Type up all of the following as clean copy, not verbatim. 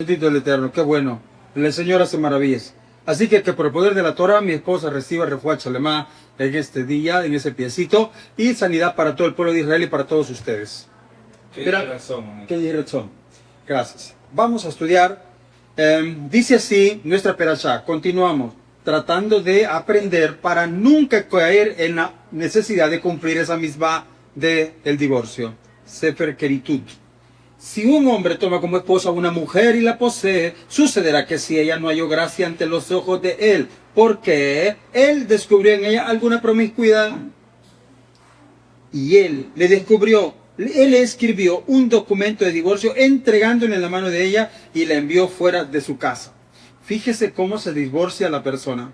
Bendito el Eterno, qué bueno. El Señor hace maravillas. Así que por el poder de la Torah, mi esposa reciba refuah shalema en este día, en ese piecito, y sanidad para todo el pueblo de Israel y para todos ustedes. Qué razón. Qué razón. Gracias. Vamos a estudiar. Dice así nuestra perashá. Continuamos tratando de aprender para nunca caer en la necesidad de cumplir esa misma del divorcio. Sefer Keritut. Si un hombre toma como esposa a una mujer y la posee, sucederá que si ella no halló gracia ante los ojos de él, porque él descubrió en ella alguna promiscuidad, y él le escribió un documento de divorcio entregándole en la mano de ella y la envió fuera de su casa. Fíjese cómo se divorcia la persona.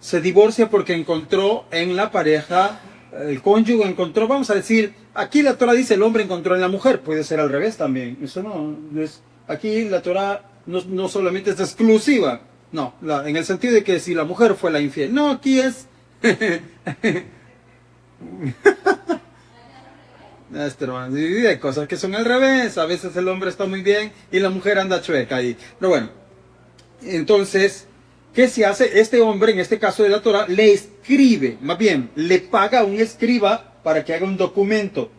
Se divorcia porque encontró en la pareja, el cónyuge encontró, vamos a decir, aquí la Torah dice el hombre encontró en la mujer, puede ser al revés también. Eso no es, aquí la Torah no solamente es exclusiva, no, en el sentido de que si la mujer fue la infiel, no, aquí es... Hay cosas que son al revés, a veces el hombre está muy bien y la mujer anda chueca ahí. Pero bueno, entonces, ¿qué se hace? Este hombre, en este caso de la Torah, le escribe, más bien, le paga a un escriba para que haga un documento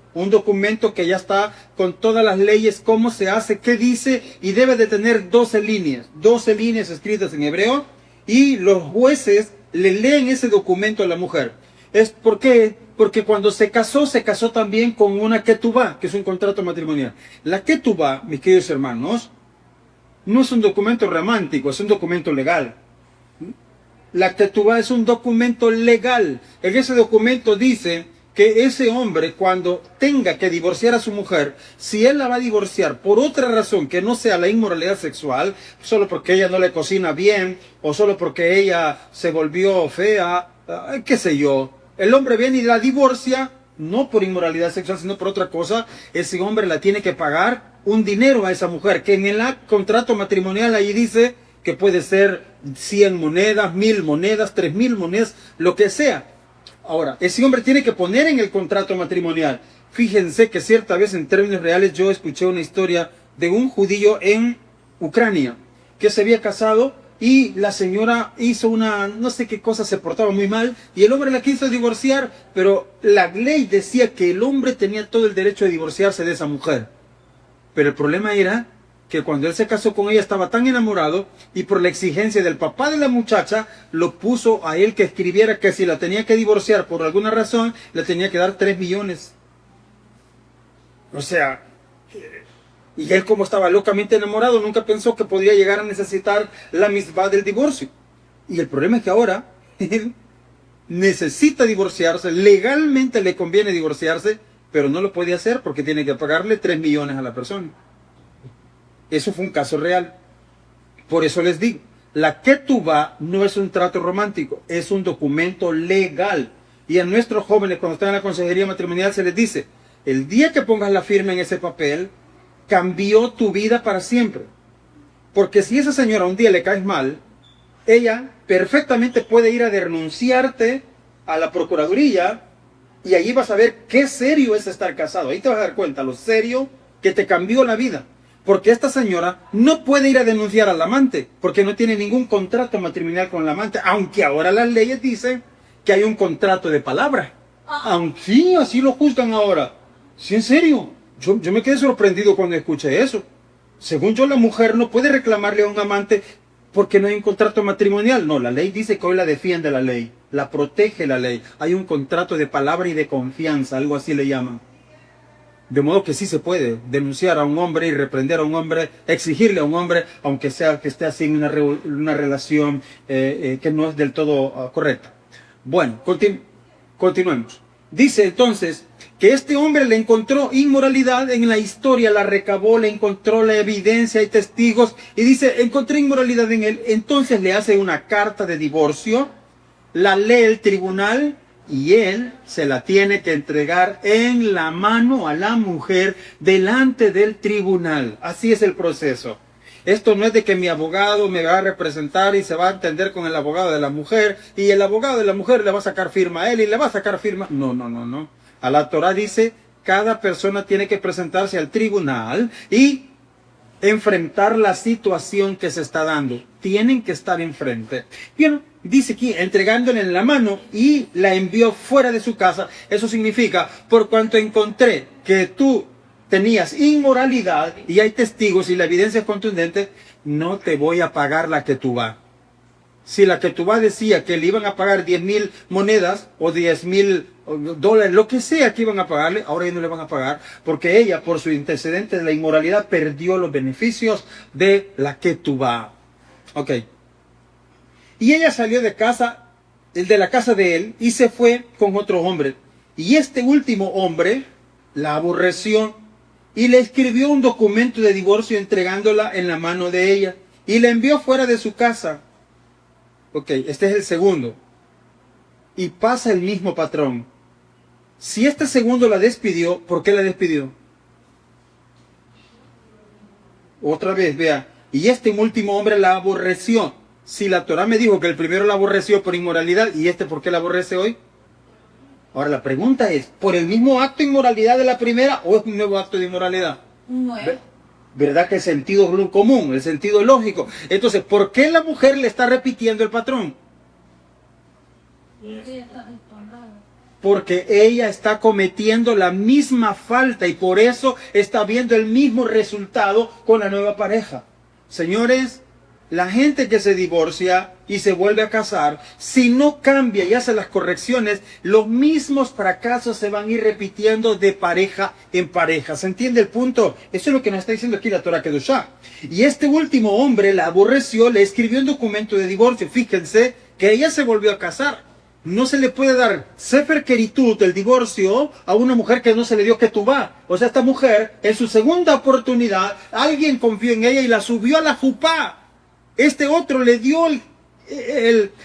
que ya está con todas las leyes, cómo se hace, qué dice, y debe de tener 12 líneas escritas en hebreo, y los jueces le leen ese documento a la mujer. ¿Por qué? Porque cuando se casó también con una ketubá, que es un contrato matrimonial. La ketubá, mis queridos hermanos, no es un documento romántico, es un documento legal. La ketubá es un documento legal. En ese documento dice que ese hombre, cuando tenga que divorciar a su mujer, si él la va a divorciar por otra razón que no sea la inmoralidad sexual, solo porque ella no le cocina bien, o solo porque ella se volvió fea, qué sé yo, el hombre viene y la divorcia, no por inmoralidad sexual, sino por otra cosa, ese hombre la tiene que pagar un dinero a esa mujer, que en el contrato matrimonial ahí dice que puede ser 100 monedas, 1000 monedas, 3000 monedas, lo que sea. Ahora, ese hombre tiene que poner en el contrato matrimonial. Fíjense que cierta vez en términos reales yo escuché una historia de un judío en Ucrania que se había casado y la señora hizo una, no sé qué cosa, se portaba muy mal y el hombre la quiso divorciar, pero la ley decía que el hombre tenía todo el derecho de divorciarse de esa mujer. Pero el problema era que cuando él se casó con ella estaba tan enamorado y por la exigencia del papá de la muchacha lo puso a él que escribiera que si la tenía que divorciar por alguna razón le tenía que dar 3 millones. O sea, y él como estaba locamente enamorado nunca pensó que podría llegar a necesitar la misbah del divorcio. Y el problema es que ahora él necesita divorciarse, legalmente le conviene divorciarse, pero no lo puede hacer porque tiene que pagarle 3 millones a la persona. Eso fue un caso real. Por eso les digo, la ketubá no es un trato romántico, es un documento legal. Y a nuestros jóvenes cuando están en la consejería matrimonial se les dice, el día que pongas la firma en ese papel, cambió tu vida para siempre. Porque si esa señora un día le caes mal, ella perfectamente puede ir a denunciarte a la procuraduría y allí vas a ver qué serio es estar casado. Ahí te vas a dar cuenta lo serio que te cambió la vida. Porque esta señora no puede ir a denunciar al amante, porque no tiene ningún contrato matrimonial con el amante, aunque ahora las leyes dicen que hay un contrato de palabra. Aunque sí, así lo juzgan ahora. Sí, en serio. Yo me quedé sorprendido cuando escuché eso. Según yo, la mujer no puede reclamarle a un amante porque no hay un contrato matrimonial. No, la ley dice que hoy la defiende la ley, la protege la ley. Hay un contrato de palabra y de confianza, algo así le llaman. De modo que sí se puede denunciar a un hombre y reprender a un hombre, exigirle a un hombre, aunque sea que esté así en una relación que no es del todo correcta. Bueno, continuemos. Dice entonces que este hombre le encontró inmoralidad en la historia, la recabó, le encontró la evidencia y testigos, y dice, encontré inmoralidad en él. Entonces le hace una carta de divorcio, la lee el tribunal, y él se la tiene que entregar en la mano a la mujer delante del tribunal. Así es el proceso. Esto no es de que mi abogado me va a representar y se va a entender con el abogado de la mujer y el abogado de la mujer le va a sacar firma a él y le va a sacar firma. No. A la Torah dice, cada persona tiene que presentarse al tribunal y enfrentar la situación que se está dando. Tienen que estar enfrente. Bien, dice aquí, entregándole en la mano y la envió fuera de su casa. Eso significa, por cuanto encontré que tú tenías inmoralidad y hay testigos y la evidencia es contundente, no te voy a pagar la ketubá. Si la ketubá decía que le iban a pagar 10,000 monedas o 10,000 dólares, lo que sea que iban a pagarle, ahora ya no le van a pagar, porque ella, por su antecedente de la inmoralidad, perdió los beneficios de la ketubá. Ok. Y ella salió de casa, de la casa de él, y se fue con otro hombre. Y este último hombre la aborreció y le escribió un documento de divorcio entregándola en la mano de ella. Y la envió fuera de su casa. Ok, este es el segundo. Y pasa el mismo patrón. Si este segundo la despidió, ¿por qué la despidió? Otra vez, vea. Y este último hombre la aborreció. Si la Torah me dijo que el primero la aborreció por inmoralidad, ¿y este por qué la aborrece hoy? Ahora la pregunta es, ¿por el mismo acto de inmoralidad de la primera o es un nuevo acto de inmoralidad? Nuevo. ¿Verdad que el sentido común, el sentido lógico? Entonces, ¿por qué la mujer le está repitiendo el patrón? Porque ella está cometiendo la misma falta y por eso está viendo el mismo resultado con la nueva pareja. Señores, la gente que se divorcia y se vuelve a casar, si no cambia y hace las correcciones, los mismos fracasos se van a ir repitiendo de pareja en pareja. ¿Se entiende el punto? Eso es lo que nos está diciendo aquí la Torah Kedoshá. Y este último hombre la aborreció, le escribió un documento de divorcio. Fíjense que ella se volvió a casar. No se le puede dar Sefer Keritut, el divorcio, a una mujer que no se le dio ketubá. O sea, esta mujer, en su segunda oportunidad, alguien confió en ella y la subió a la jupá. Este otro le dio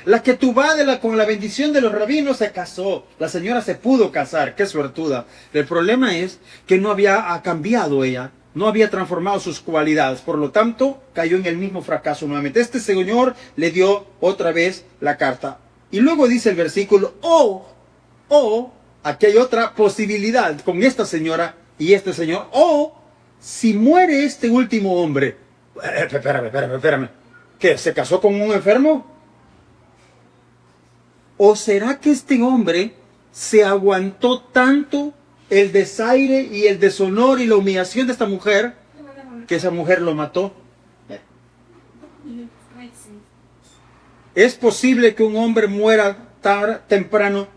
la ketubá con la bendición de los rabinos, se casó. La señora se pudo casar, qué suertuda. El problema es que no había cambiado ella, no había transformado sus cualidades. Por lo tanto, cayó en el mismo fracaso nuevamente. Este señor le dio otra vez la carta. Y luego dice el versículo, aquí hay otra posibilidad con esta señora y este señor. Si muere este último hombre, espérame. ¿Qué? ¿Se casó con un enfermo? ¿O será que este hombre se aguantó tanto el desaire y el deshonor y la humillación de esta mujer que esa mujer lo mató? ¿Es posible que un hombre muera temprano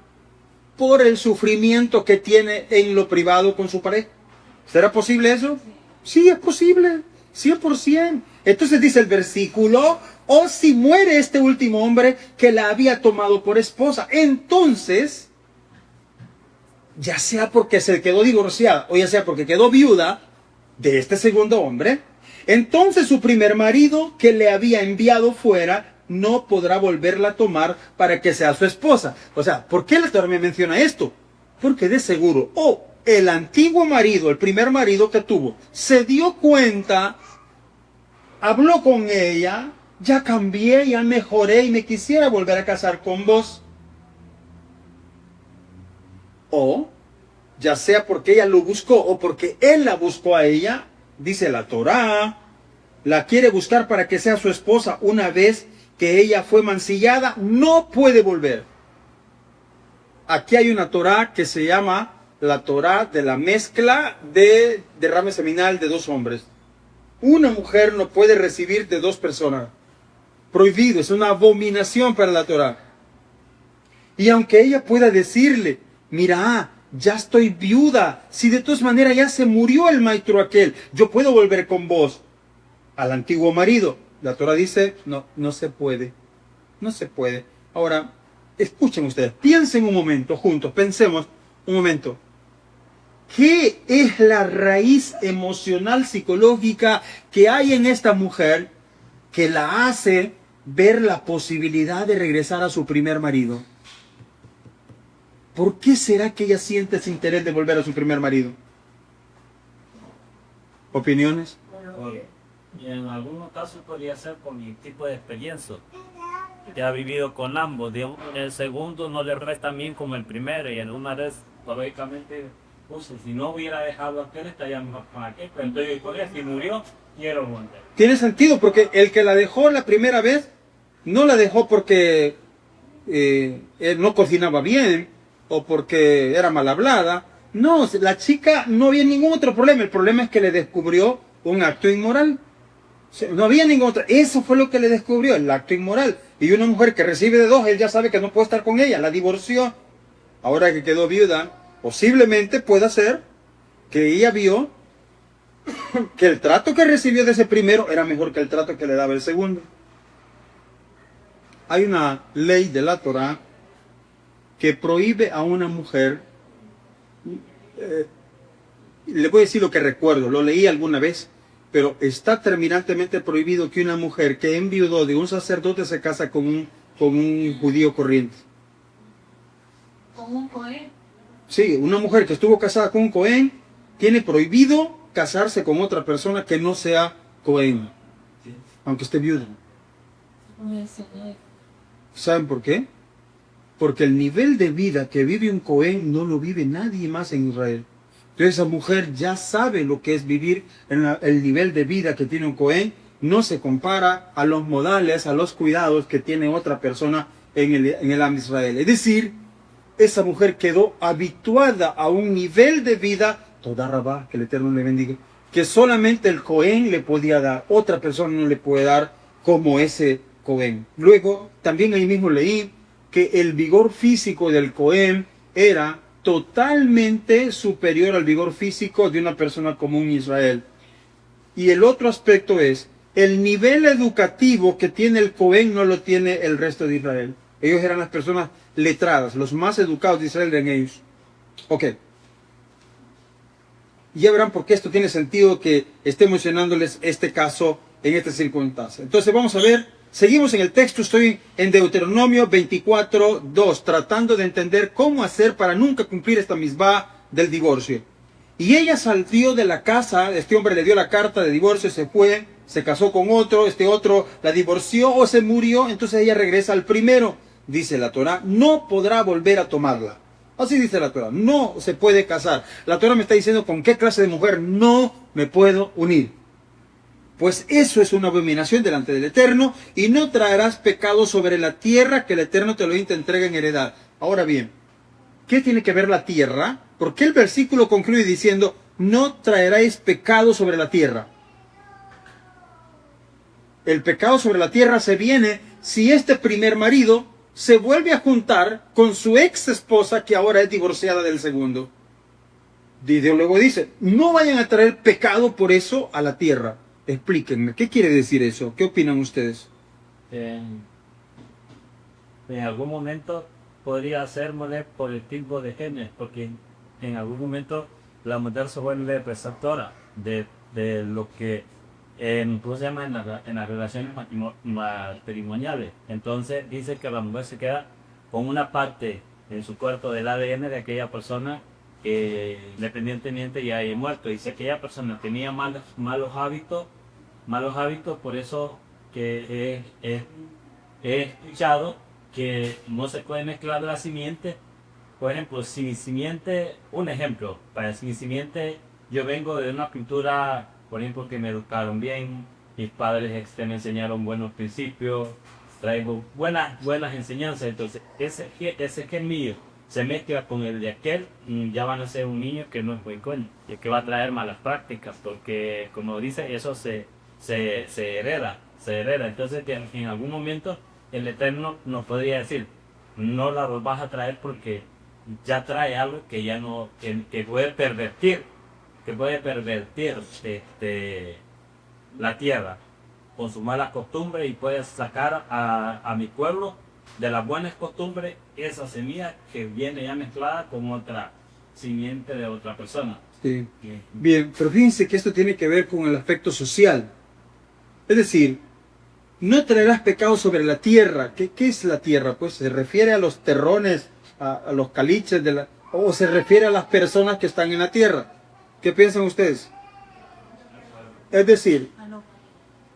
por el sufrimiento que tiene en lo privado con su pareja? ¿Será posible eso? Sí, es posible, 100%. Entonces dice el versículo, o si muere este último hombre que la había tomado por esposa, entonces, ya sea porque se quedó divorciada o ya sea porque quedó viuda de este segundo hombre, entonces su primer marido que le había enviado fuera no podrá volverla a tomar para que sea su esposa. O sea, ¿por qué la Torah me menciona esto? Porque de seguro, el antiguo marido, el primer marido que tuvo, se dio cuenta, habló con ella, ya cambié, ya mejoré y me quisiera volver a casar con vos. O, ya sea porque ella lo buscó o porque él la buscó a ella, dice la Torah, la quiere buscar para que sea su esposa una vez que ella fue mancillada, no puede volver. Aquí hay una Torah que se llama la Torah de la mezcla de derrame seminal de dos hombres. Una mujer no puede recibir de dos personas. Prohibido, es una abominación para la Torah. Y aunque ella pueda decirle, mira, ya estoy viuda, si de todas maneras ya se murió el maestro aquel, yo puedo volver con vos al antiguo marido. La Torah dice, no se puede. No se puede. Ahora, escuchen ustedes, piensen un momento juntos, pensemos un momento. ¿Qué es la raíz emocional psicológica que hay en esta mujer que la hace ver la posibilidad de regresar a su primer marido? ¿Por qué será que ella siente ese interés de volver a su primer marido? ¿Opiniones? Y en algunos casos podría ser por mi tipo de experiencia, que ha vivido con ambos. El segundo no le resta bien como el primero, y en una vez, lógicamente, si no hubiera dejado a aquel, estaría mejor con aquel. Pero entonces, si murió, Quiero volver. Tiene sentido, porque el que la dejó la primera vez, no la dejó porque él no cocinaba bien o porque era mal hablada. No, la chica no había ningún otro problema. El problema es que le descubrió un acto inmoral. No había ningún otro. Eso fue lo que le descubrió, el acto inmoral. Y una mujer que recibe de dos, él ya sabe que no puede estar con ella, la divorció. Ahora que quedó viuda, posiblemente pueda ser que ella vio que el trato que recibió de ese primero era mejor que el trato que le daba el segundo. Hay una ley de la Torá que prohíbe a una mujer, le voy a decir lo que recuerdo, lo leí alguna vez, pero está terminantemente prohibido que una mujer que enviudó de un sacerdote se casa con un judío corriente. ¿Con un cohen? Sí, una mujer que estuvo casada con un cohen tiene prohibido casarse con otra persona que no sea cohen, aunque esté viuda. ¿Saben por qué? Porque el nivel de vida que vive un cohen no lo vive nadie más en Israel. Entonces esa mujer ya sabe lo que es vivir en el nivel de vida que tiene un cohen. No se compara a los modales, a los cuidados que tiene otra persona en el Am Israel. Es decir, esa mujer quedó habituada a un nivel de vida, toda rabá, que el Eterno le bendiga, que solamente el cohen le podía dar, otra persona no le puede dar como ese cohen. Luego, también ahí mismo leí que el vigor físico del cohen era totalmente superior al vigor físico de una persona común en Israel. Y el otro aspecto es, el nivel educativo que tiene el cohen no lo tiene el resto de Israel. Ellos eran las personas letradas, los más educados de Israel eran ellos. Ok. Ya verán por qué esto tiene sentido que esté mencionándoles este caso en esta circunstancia. Entonces vamos a ver, seguimos en el texto, estoy en Deuteronomio 24:2, tratando de entender cómo hacer para nunca cumplir esta misbah del divorcio. Y ella salió de la casa, este hombre le dio la carta de divorcio, se fue, se casó con otro, este otro la divorció o se murió, entonces ella regresa al primero. Dice la Torá, no podrá volver a tomarla. Así dice la Torá, no se puede casar. La Torá me está diciendo con qué clase de mujer no me puedo unir. Pues eso es una abominación delante del Eterno, y no traerás pecado sobre la tierra que el Eterno te entrega en heredad. Ahora bien, ¿qué tiene que ver la tierra? ¿Por qué el versículo concluye diciendo, no traeráis pecado sobre la tierra? El pecado sobre la tierra se viene si este primer marido se vuelve a juntar con su ex esposa que ahora es divorciada del segundo. Y luego dice, no vayan a traer pecado por eso a la tierra. Explíquenme, ¿qué quiere decir eso? ¿Qué opinan ustedes? En algún momento podría ser por el tipo de género, porque en algún momento la mujer se vuelve preceptora de lo que ¿cómo se llama? En las relaciones matrimoniales. Entonces dice que la mujer se queda con una parte en su cuerpo del ADN de aquella persona que independientemente ya haya muerto. Y si aquella persona tenía malos hábitos, por eso que he escuchado que no se puede mezclar la simiente. Por ejemplo, si mi simiente, un ejemplo, para si mi simiente, yo vengo de una cultura, por ejemplo, que me educaron bien, mis padres me enseñaron buenos principios, traigo buenas enseñanzas, entonces ese gen mío se mezcla con el de aquel, ya van a ser un niño que no es buen coño, y que va a traer malas prácticas, porque como dice, eso se hereda, entonces que en algún momento el Eterno nos podría decir, no la vas a traer porque ya trae algo que ya no, que puede pervertir, la tierra con sus malas costumbres y puede sacar a mi pueblo de las buenas costumbres esa semilla que viene ya mezclada con otra simiente de otra persona. Sí. Bien, pero fíjense que esto tiene que ver con el aspecto social. Es decir, no traerás pecado sobre la tierra. ¿Qué es la tierra? Pues se refiere a los terrones, a los caliches, o se refiere a las personas que están en la tierra. ¿Qué piensan ustedes? Es decir,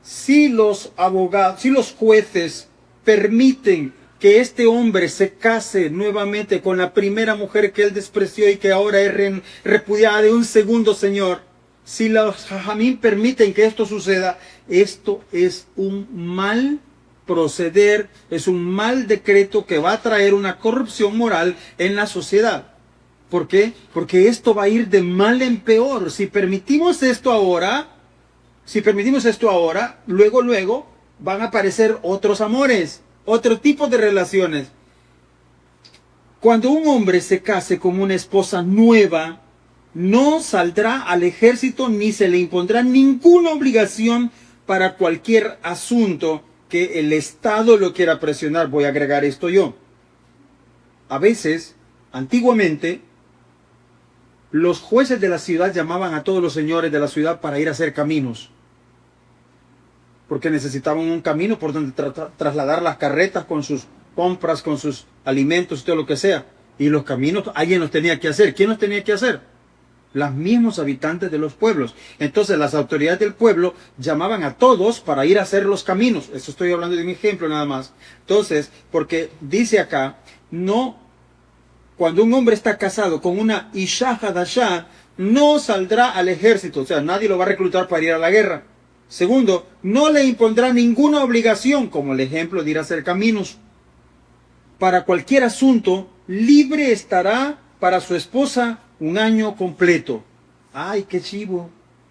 si los abogados, si los jueces permiten que este hombre se case nuevamente con la primera mujer que él despreció y que ahora es repudiada de un segundo señor, Si los jajamín permiten que esto suceda, esto es un mal proceder, es un mal decreto que va a traer una corrupción moral en la sociedad. ¿Por qué? Porque esto va a ir de mal en peor. Si permitimos esto ahora, luego van a aparecer otros amores, otro tipo de relaciones. Cuando un hombre se case con una esposa nueva, no saldrá al ejército ni se le impondrá ninguna obligación para cualquier asunto que el Estado lo quiera presionar. Voy a agregar esto yo. A veces, antiguamente, los jueces de la ciudad llamaban a todos los señores de la ciudad para ir a hacer caminos. Porque necesitaban un camino por donde trasladar las carretas con sus compras, con sus alimentos, todo lo que sea. Y los caminos, alguien los tenía que hacer. ¿Quién los tenía que hacer? Los mismos habitantes de los pueblos. Entonces las autoridades del pueblo llamaban a todos para ir a hacer los caminos. Eso estoy hablando de un ejemplo nada más. Entonces, porque dice acá, no, cuando un hombre está casado con una Isha Hadashah, no saldrá al ejército. O sea, nadie lo va a reclutar para ir a la guerra. Segundo, no le impondrá ninguna obligación, como el ejemplo de ir a hacer caminos. Para cualquier asunto, libre estará para su esposa un año completo. ¡Ay, qué chivo!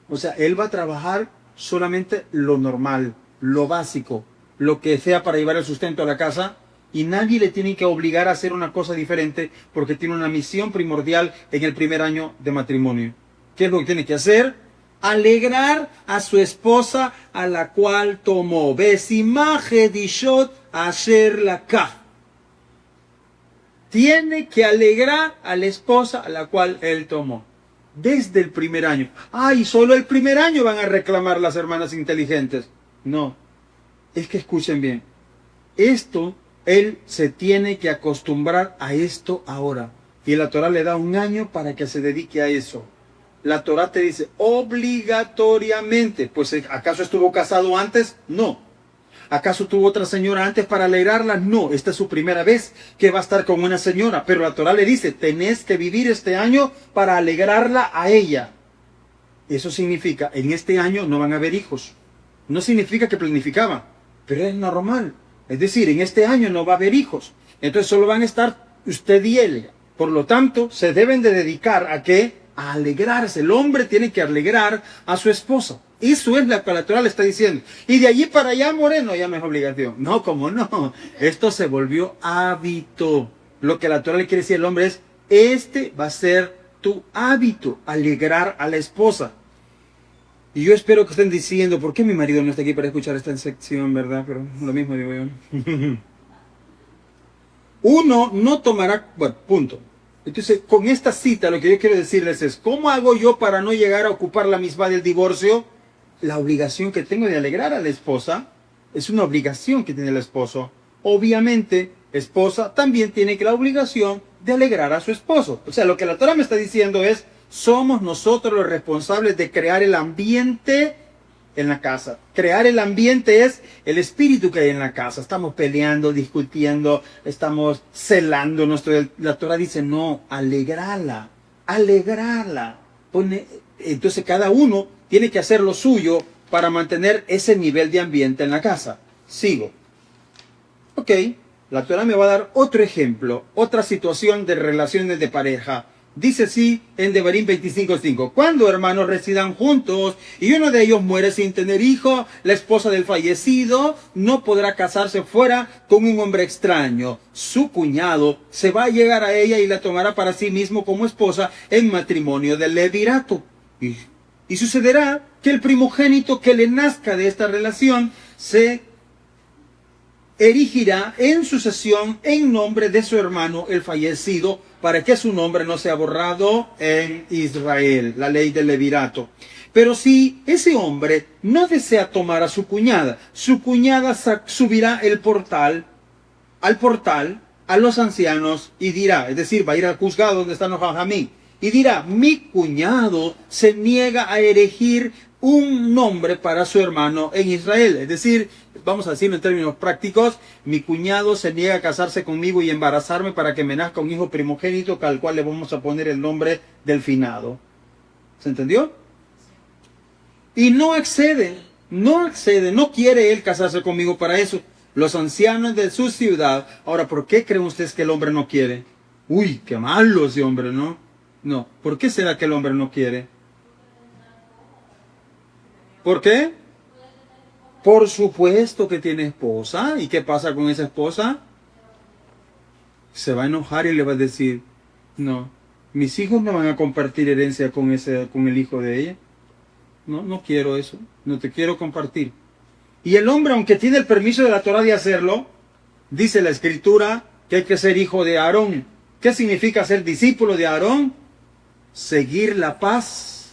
O sea, él va a trabajar solamente lo normal, lo básico, lo que sea para llevar el sustento a la casa, y nadie le tiene que obligar a hacer una cosa diferente porque tiene una misión primordial en el primer año de matrimonio. ¿Qué es lo que tiene que hacer? Alegrar a su esposa a la cual tomó. Besimaje dishot asher lakah. Tiene que alegrar a la esposa a la cual él tomó. Desde el primer año. ¡Ay, solo el primer año van a reclamar las hermanas inteligentes! No. Es que escuchen bien. Esto, él se tiene que acostumbrar a esto ahora. Y la Torah le da un año para que se dedique a eso. La Torah te dice obligatoriamente. Pues, ¿acaso estuvo casado antes? No. ¿Acaso tuvo otra señora antes para alegrarla? No, esta es su primera vez que va a estar con una señora. Pero la Torah le dice, tenés que vivir este año para alegrarla a ella. Eso significa, en este año no van a haber hijos. No significa que planificaban, pero es normal. Es decir, en este año no va a haber hijos. Entonces solo van a estar usted y él. Por lo tanto, se deben de dedicar a ¿qué? A alegrarse. El hombre tiene que alegrar a su esposa. Eso es lo que la Torah le está diciendo. Y de allí para allá, moreno, ya no es obligación. No, ¿cómo no? Esto se volvió hábito. Lo que la Torah le quiere decir al hombre es, este va a ser tu hábito, alegrar a la esposa. Y yo espero que estén diciendo, ¿por qué mi marido no está aquí para escuchar esta sección, verdad? Pero lo mismo digo yo. Uno no tomará, bueno, punto. Entonces, con esta cita lo que yo quiero decirles es, ¿cómo hago yo para no llegar a ocupar la misma del divorcio? La obligación que tengo de alegrar a la esposa es una obligación que tiene el esposo. Obviamente, esposa también tiene que la obligación de alegrar a su esposo. O sea, lo que la Torah me está diciendo es, somos nosotros los responsables de crear el ambiente en la casa. Crear el ambiente es el espíritu que hay en la casa. Estamos peleando, discutiendo, estamos celándonos. La Torah dice, no, alegrarla, alegrarla. Entonces cada uno tiene que hacer lo suyo para mantener ese nivel de ambiente en la casa. Sigo. Ok, la Torah me va a dar otro ejemplo, otra situación de relaciones de pareja. Dice así en Devarim 25:5. Cuando hermanos residan juntos y uno de ellos muere sin tener hijo, la esposa del fallecido no podrá casarse fuera con un hombre extraño. Su cuñado se va a llegar a ella y la tomará para sí mismo como esposa en matrimonio del levirato. Y sucederá que el primogénito que le nazca de esta relación se erigirá en sucesión en nombre de su hermano el fallecido, para que su nombre no sea borrado en Israel, la ley del levirato. Pero si ese hombre no desea tomar a su cuñada subirá al portal a los ancianos y dirá, es decir, va a ir al juzgado donde están los jajamí, y dirá, mi cuñado se niega a erigir un nombre para su hermano en Israel. Es decir, vamos a decirlo en términos prácticos, mi cuñado se niega a casarse conmigo y embarazarme para que me nazca un hijo primogénito al cual le vamos a poner el nombre del finado. ¿Se entendió? Y no excede, no quiere él casarse conmigo para eso. Los ancianos de su ciudad. Ahora, ¿por qué creen ustedes que el hombre no quiere? Uy, qué malo ese hombre, ¿no? No, ¿por qué será que el hombre no quiere? ¿Por qué? Por supuesto que tiene esposa. ¿Y qué pasa con esa esposa? Se va a enojar y le va a decir, no, mis hijos no van a compartir herencia con el hijo de ella. No, no quiero eso, no te quiero compartir. Y el hombre, aunque tiene el permiso de la Torah de hacerlo, dice la Escritura que hay que ser hijo de Aarón. ¿Qué significa ser discípulo de Aarón? Seguir la paz,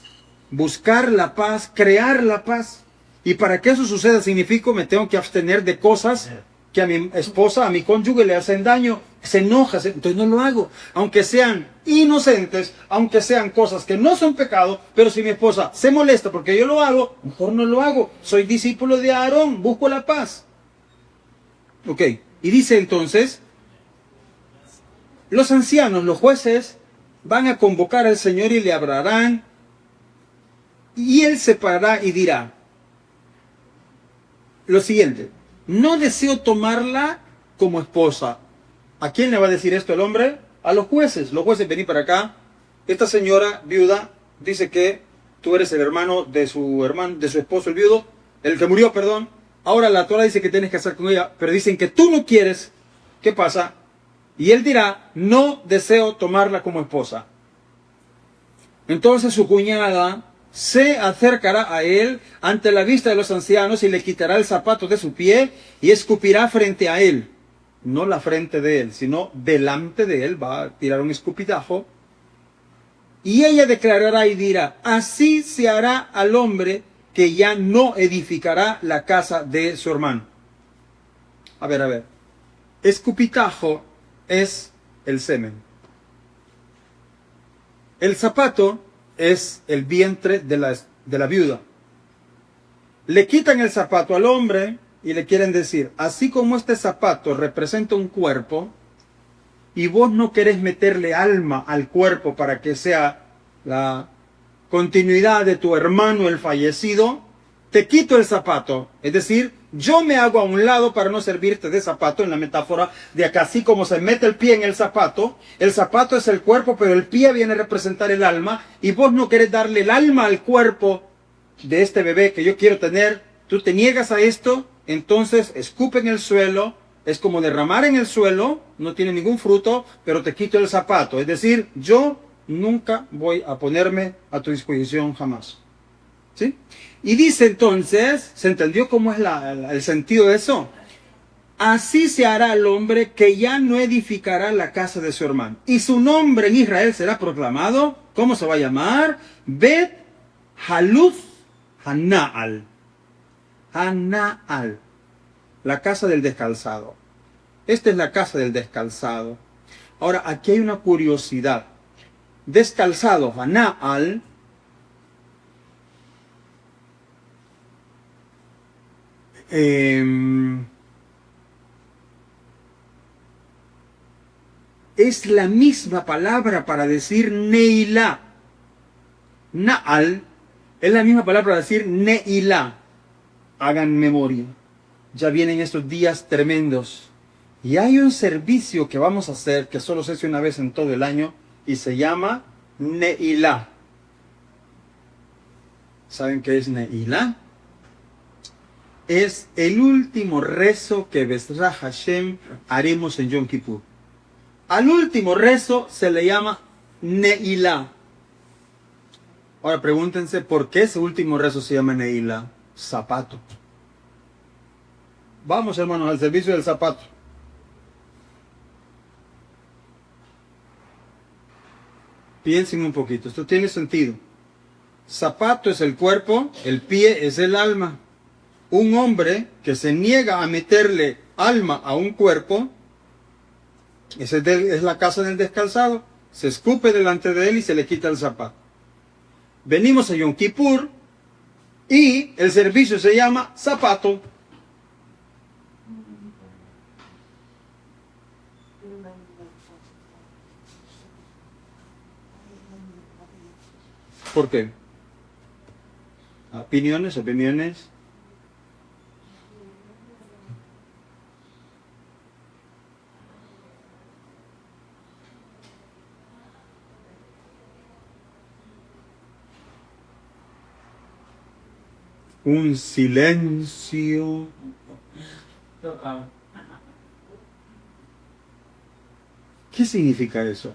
buscar la paz, crear la paz. Y para que eso suceda significa me tengo que abstener de cosas que a mi esposa, a mi cónyuge le hacen daño, se enoja, entonces no lo hago. Aunque sean inocentes, aunque sean cosas que no son pecado, pero si mi esposa se molesta porque yo lo hago, mejor no lo hago. Soy discípulo de Aarón, busco la paz. Ok, y dice entonces, los ancianos, los jueces, van a convocar al Señor y le hablarán, y él se parará y dirá lo siguiente: no deseo tomarla como esposa. ¿A quién le va a decir esto el hombre? A los jueces. Los jueces, vení para acá. Esta señora viuda dice que tú eres el hermano, de su esposo, el viudo, el que murió, perdón. Ahora la Torah dice que tienes que casar con ella, pero dicen que tú no quieres. ¿Qué pasa? Y él dirá, no deseo tomarla como esposa. Entonces su cuñada se acercará a él ante la vista de los ancianos y le quitará el zapato de su pie y escupirá frente a él. No la frente de él, sino delante de él va a tirar un escupitajo. Y ella declarará y dirá, así se hará al hombre que ya no edificará la casa de su hermano. A ver. Escupitajo es el semen. El zapato es el vientre de la viuda. Le quitan el zapato al hombre y le quieren decir, así como este zapato representa un cuerpo y vos no querés meterle alma al cuerpo para que sea la continuidad de tu hermano el fallecido, te quito el zapato. Es decir, yo me hago a un lado para no servirte de zapato, en la metáfora de acá, así como se mete el pie en el zapato es el cuerpo, pero el pie viene a representar el alma, y vos no querés darle el alma al cuerpo de este bebé que yo quiero tener, tú te niegas a esto, entonces escupe en el suelo, es como derramar en el suelo, no tiene ningún fruto, pero te quito el zapato. Es decir, yo nunca voy a ponerme a tu disposición jamás. ¿Sí? Y dice entonces, ¿se entendió cómo es el sentido de eso? Así se hará al hombre que ya no edificará la casa de su hermano. Y su nombre en Israel será proclamado, ¿cómo se va a llamar? Bet Haluth Hanaal. Hanaal. La casa del descalzado. Esta es la casa del descalzado. Ahora, aquí hay una curiosidad. Descalzado, Hanaal, es la misma palabra para decir Neilá. Naal es la misma palabra para decir Neilá. Hagan memoria. Ya vienen estos días tremendos. Y hay un servicio que vamos a hacer, que solo se hace una vez en todo el año, y se llama Neilá. ¿Saben qué es Neilá? Es el último rezo que Bezrat Hashem haremos en Yom Kippur. Al último rezo se le llama Neilá. Ahora pregúntense, ¿por qué ese último rezo se llama Neilá? Zapato. Vamos, hermanos, al servicio del zapato. Piensen un poquito, esto tiene sentido. Zapato es el cuerpo, el pie es el alma. Un hombre que se niega a meterle alma a un cuerpo, esa es la casa del descalzado, se escupe delante de él y se le quita el zapato. Venimos a Yom Kippur y el servicio se llama zapato. ¿Por qué? Opiniones, opiniones. Un silencio. ¿Qué significa eso?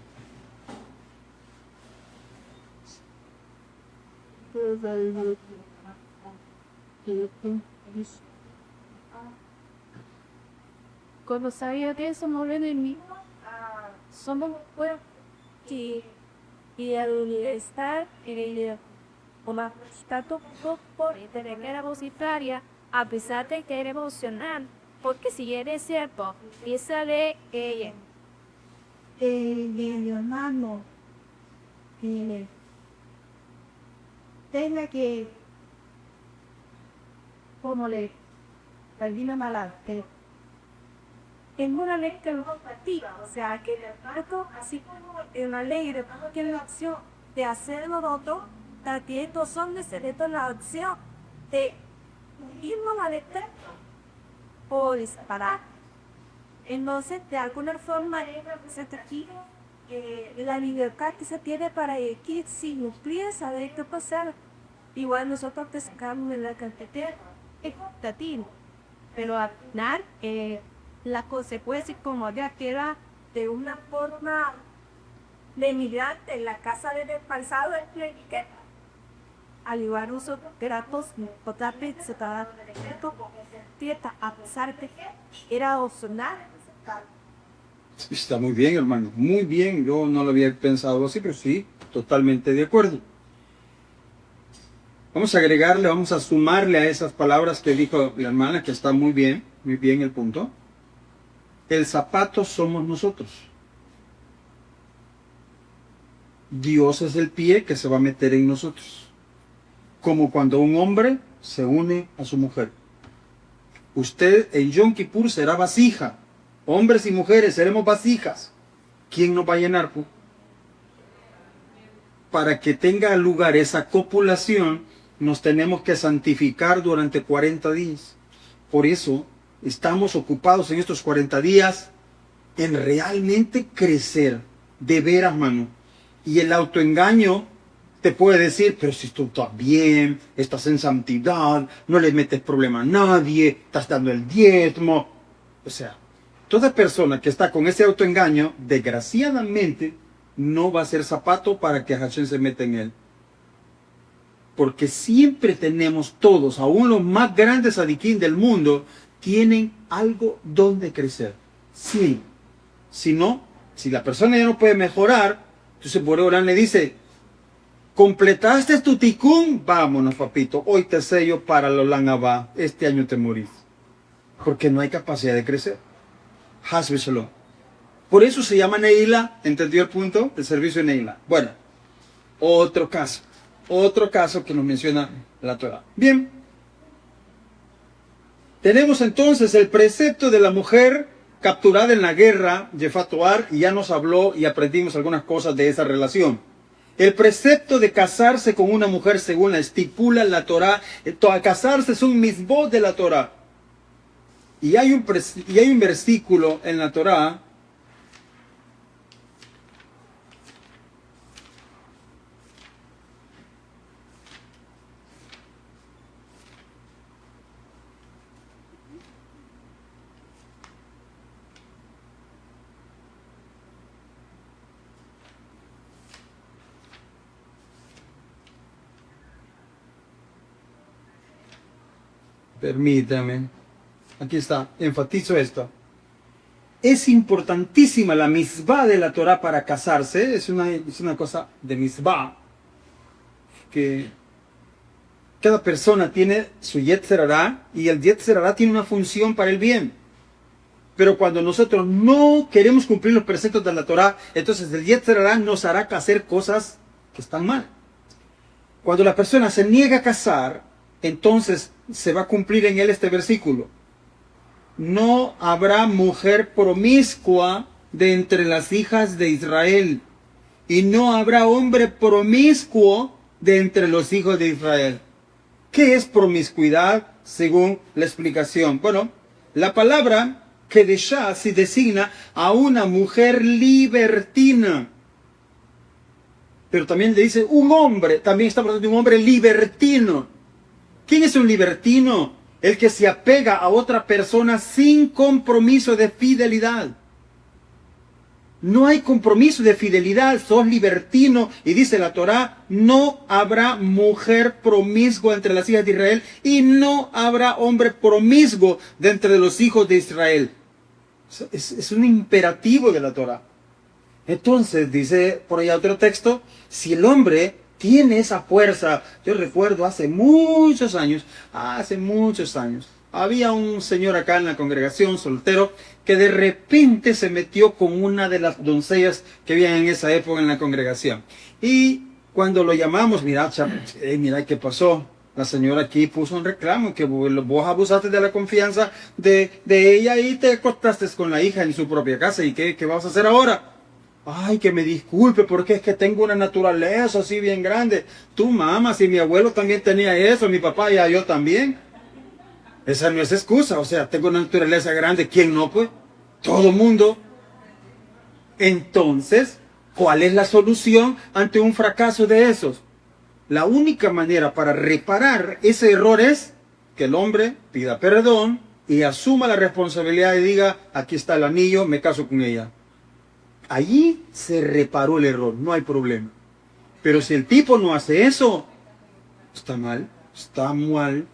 Cuando sabía que eso no era de mí, somos pues y al estar en una estatus por tener que era voluntaria, a pesar de que era emocional, porque si eres cierto, piensa de ella. Mi hermano tenga que como le termina mal En una ley que no compartida, o sea, que el marco, así como en la ley de cualquier acción de hacer lo otro, también son de ser la acción de irnos a letra o disparar. Entonces, de alguna forma, se te aquí la libertad que se tiene para elegir sin cumplir, saber qué pasar. Igual nosotros te sacamos de la cantidad expectativa, pero al final, la consecuencia como ya queda de una forma de mirar en la casa del pasado es que al igual nosotros tratos totalmente se está dando el ejemplo a pesar de que era opcional. Está muy bien, hermano, muy bien. Yo no lo había pensado así, pero sí, totalmente de acuerdo. Vamos a agregarle, vamos a sumarle a esas palabras que dijo la hermana, que está muy bien el punto. El zapato somos nosotros. Dios es el pie que se va a meter en nosotros. Como cuando un hombre se une a su mujer. Usted en Yom Kippur será vasija. Hombres y mujeres seremos vasijas. ¿Quién nos va a llenar? Para que tenga lugar esa copulación, nos tenemos que santificar durante 40 días. Por eso estamos ocupados en estos 40 días en realmente crecer, de veras, mano. Y el autoengaño te puede decir, pero si tú estás bien, estás en santidad, no le metes problema a nadie, estás dando el diezmo. O sea, toda persona que está con ese autoengaño, desgraciadamente, no va a ser zapato para que Hashem se meta en él. Porque siempre tenemos todos, aún los más grandes adiquín del mundo, tienen algo donde crecer. Sí. Si no, si la persona ya no puede mejorar, entonces Boreolán le dice, completaste tu tikkun, vámonos papito, hoy te sello para lo Abba, este año te morís. Porque no hay capacidad de crecer. Hasbe Shalom. Por eso se llama Neila, ¿entendió el punto? El servicio de Neila. Bueno, otro caso que nos menciona la Torah. Bien, tenemos entonces el precepto de la mujer capturada en la guerra, Yefatoar, y ya nos habló y aprendimos algunas cosas de esa relación. El precepto de casarse con una mujer según la estipula la Torah, casarse es un misbot de la Torah. Y hay un versículo en la Torah permítame. Aquí está, enfatizo esto. Es importantísima la misbah de la Torah para casarse. Es una cosa de misbah. Que cada persona tiene su yetzer hará y el yetzer hará tiene una función para el bien. Pero cuando nosotros no queremos cumplir los preceptos de la Torah, entonces el yetzer hará nos hará hacer cosas que están mal. Cuando la persona se niega a casar, entonces se va a cumplir en él este versículo. No habrá mujer promiscua de entre las hijas de Israel, y no habrá hombre promiscuo de entre los hijos de Israel. ¿Qué es promiscuidad según la explicación? Bueno, la palabra kedeshá se designa a una mujer libertina. Pero también le dice un hombre, también está hablando de un hombre libertino. ¿Quién es un libertino? El que se apega a otra persona sin compromiso de fidelidad. No hay compromiso de fidelidad, sos libertino. Y dice la Torá, no habrá mujer promiscua entre las hijas de Israel y no habrá hombre promiscuo de entre los hijos de Israel. Es un imperativo de la Torá. Entonces, dice por allá otro texto, si el hombre tiene esa fuerza, yo recuerdo hace muchos años, había un señor acá en la congregación, soltero, que de repente se metió con una de las doncellas que había en esa época en la congregación. Y cuando lo llamamos, mira qué pasó. La señora aquí puso un reclamo, que vos abusaste de la confianza de ella y te acostaste con la hija en su propia casa. ¿Y qué vas a hacer ahora? Ay, que me disculpe, porque es que tengo una naturaleza así bien grande. Tú, mamá, si mi abuelo también tenía eso, mi papá y yo también. Esa no es excusa, o sea, tengo una naturaleza grande, ¿quién no, pues? Todo mundo. Entonces, ¿cuál es la solución ante un fracaso de esos? La única manera para reparar ese error es que el hombre pida perdón y asuma la responsabilidad y diga, aquí está el anillo, me caso con ella. Allí se reparó el error, no hay problema. Pero si el tipo no hace eso, está mal,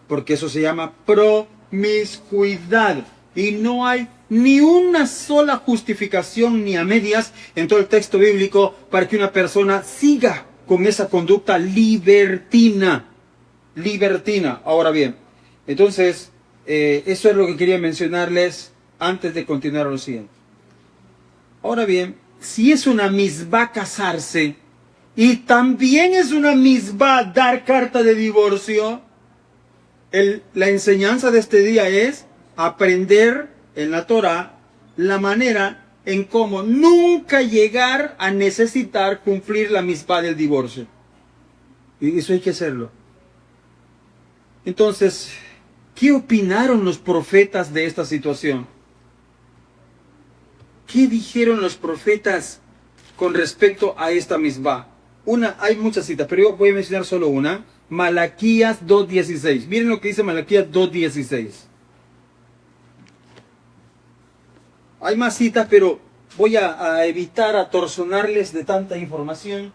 porque eso se llama promiscuidad. Y no hay ni una sola justificación ni a medias en todo el texto bíblico para que una persona siga con esa conducta libertina. Ahora bien, entonces, eso es lo que quería mencionarles antes de continuar a lo siguiente. Ahora bien, si es una misbá casarse y también es una misbá dar carta de divorcio, la enseñanza de este día es aprender en la Torá la manera en cómo nunca llegar a necesitar cumplir la misbá del divorcio. Y eso hay que hacerlo. Entonces, ¿qué opinaron los profetas de esta situación? ¿Qué dijeron los profetas con respecto a esta misbá? Hay muchas citas, pero yo voy a mencionar solo una. Malaquías 2.16. Miren lo que dice Malaquías 2.16. Hay más citas, pero voy a evitar atorsonarles de tanta información.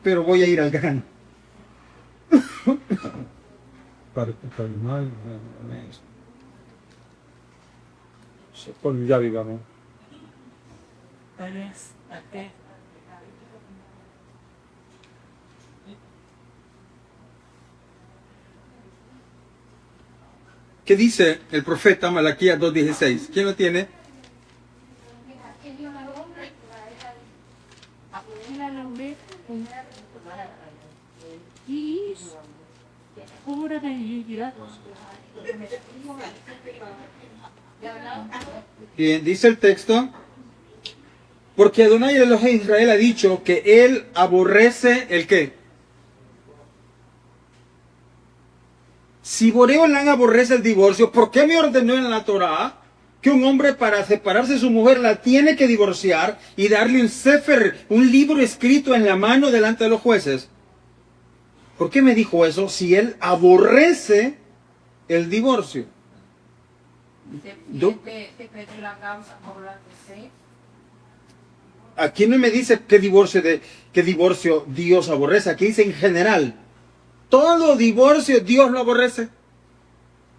Pero voy a ir al grano. Ya digamos. ¿Qué dice el profeta Malaquías 2.16? ¿Quién lo tiene? Bien, dice el texto, porque Adonai Elohim de Israel ha dicho que él aborrece ¿el qué? Si Boreolán aborrece el divorcio, ¿por qué me ordenó en la Torá que un hombre para separarse de su mujer la tiene que divorciar y darle un sefer, un libro escrito en la mano delante de los jueces? ¿Por qué me dijo eso si él aborrece el divorcio? Aquí no me dice qué divorcio Dios aborrece, aquí dice en general. Todo divorcio Dios lo aborrece.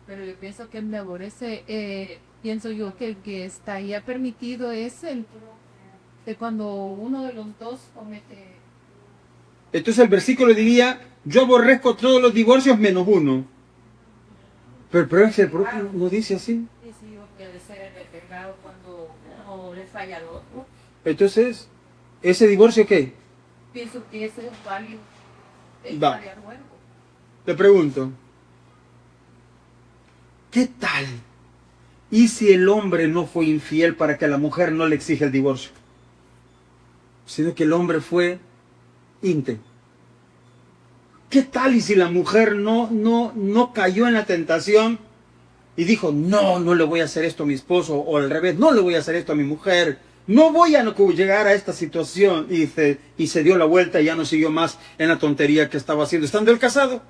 Pero yo pienso que me aborrece, pienso yo que el que estaría permitido es el de cuando uno de los dos comete. Entonces el versículo diría, yo aborrezco todos los divorcios menos uno. Pero es que el propio no dice así. Sí, que debe ser el pecado cuando uno le falla al otro. Entonces, ¿ese divorcio qué? Pienso que ese es válido. Va. Le pregunto, ¿qué tal? ¿Y si el hombre no fue infiel para que la mujer no le exija el divorcio? Sino que el hombre fue íntegro. ¿Qué tal y si la mujer no cayó en la tentación y dijo, no le voy a hacer esto a mi esposo, o al revés, no le voy a hacer esto a mi mujer, no voy a llegar a esta situación, y se dio la vuelta y ya no siguió más en la tontería que estaba haciendo estando él casado?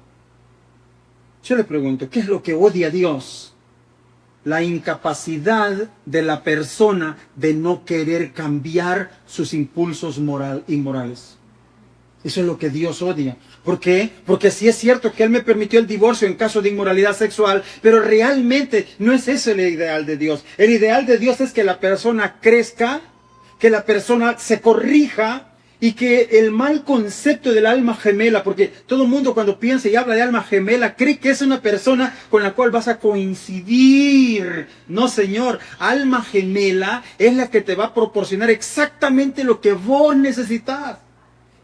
Yo le pregunto, ¿qué es lo que odia a Dios? La incapacidad de la persona de no querer cambiar sus impulsos inmorales. Eso es lo que Dios odia. ¿Por qué? Porque sí es cierto que Él me permitió el divorcio en caso de inmoralidad sexual, pero realmente no es ese el ideal de Dios. El ideal de Dios es que la persona crezca, que la persona se corrija, y que el mal concepto del alma gemela, porque todo el mundo cuando piensa y habla de alma gemela cree que es una persona con la cual vas a coincidir. No, señor, alma gemela es la que te va a proporcionar exactamente lo que vos necesitas.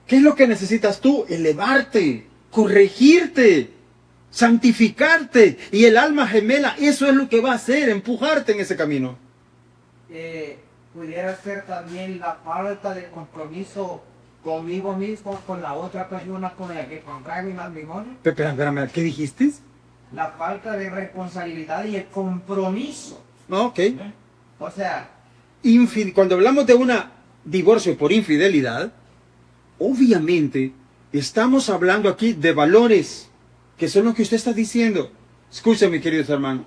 ¿Qué es lo que necesitas tú? Elevarte, corregirte, santificarte. Y el alma gemela, eso es lo que va a hacer, empujarte en ese camino. Pudiera ser también la falta de compromiso conmigo mismo, con la otra persona con la que contrae mi matrimonio. Espérame, ¿qué dijiste? La falta de responsabilidad y el compromiso. Ok. O sea, Cuando hablamos de un divorcio por infidelidad, obviamente estamos hablando aquí de valores, que son los que usted está diciendo. Escúchame, queridos hermanos.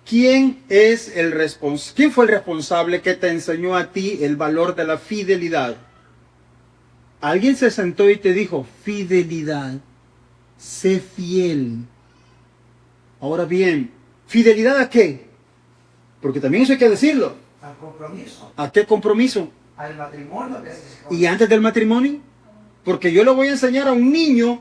¿Quién fue el responsable que te enseñó a ti el valor de la fidelidad? Alguien se sentó y te dijo, fidelidad, sé fiel. Ahora bien, ¿fidelidad a qué? Porque también eso hay que decirlo. al compromiso, ¿A qué compromiso? al matrimonio. ¿Y antes del matrimonio? Porque yo le voy a enseñar a un niño,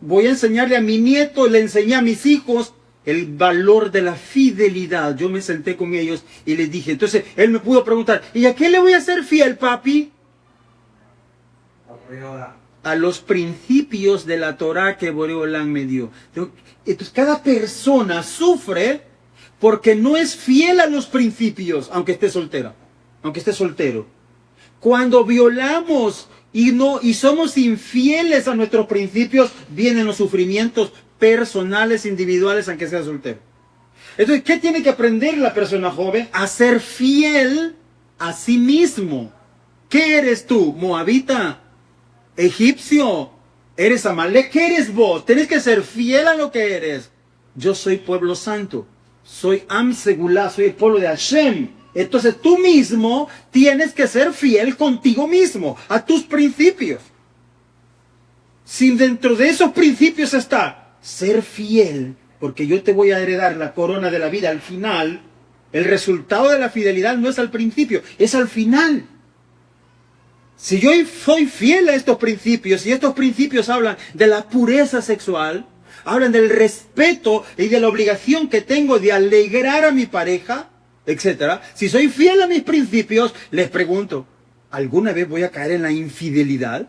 voy a enseñarle a mi nieto, le enseñé a mis hijos el valor de la fidelidad. Yo me senté con ellos y les dije, entonces él me pudo preguntar, ¿y a qué le voy a ser fiel, papi? A los principios de la Torah que Boreolán me dio. Entonces cada persona sufre porque no es fiel a los principios, aunque esté soltera, aunque esté soltero. Cuando violamos y somos infieles a nuestros principios, vienen los sufrimientos personales, individuales, aunque sea soltero. Entonces, ¿qué tiene que aprender la persona joven? A ser fiel a sí mismo. ¿Qué eres tú? ¿Moabita? ¿Egipcio? ¿Eres Amalek? ¿Qué eres vos? Tenés que ser fiel a lo que eres. Yo soy pueblo santo. Soy Am Segulá, soy el pueblo de Hashem. Entonces tú mismo tienes que ser fiel contigo mismo, a tus principios. Si dentro de esos principios está ser fiel, porque yo te voy a heredar la corona de la vida al final, el resultado de la fidelidad no es al principio, es al final. Si yo soy fiel a estos principios, y estos principios hablan de la pureza sexual, hablan del respeto y de la obligación que tengo de alegrar a mi pareja, etc. Si soy fiel a mis principios, les pregunto, ¿alguna vez voy a caer en la infidelidad?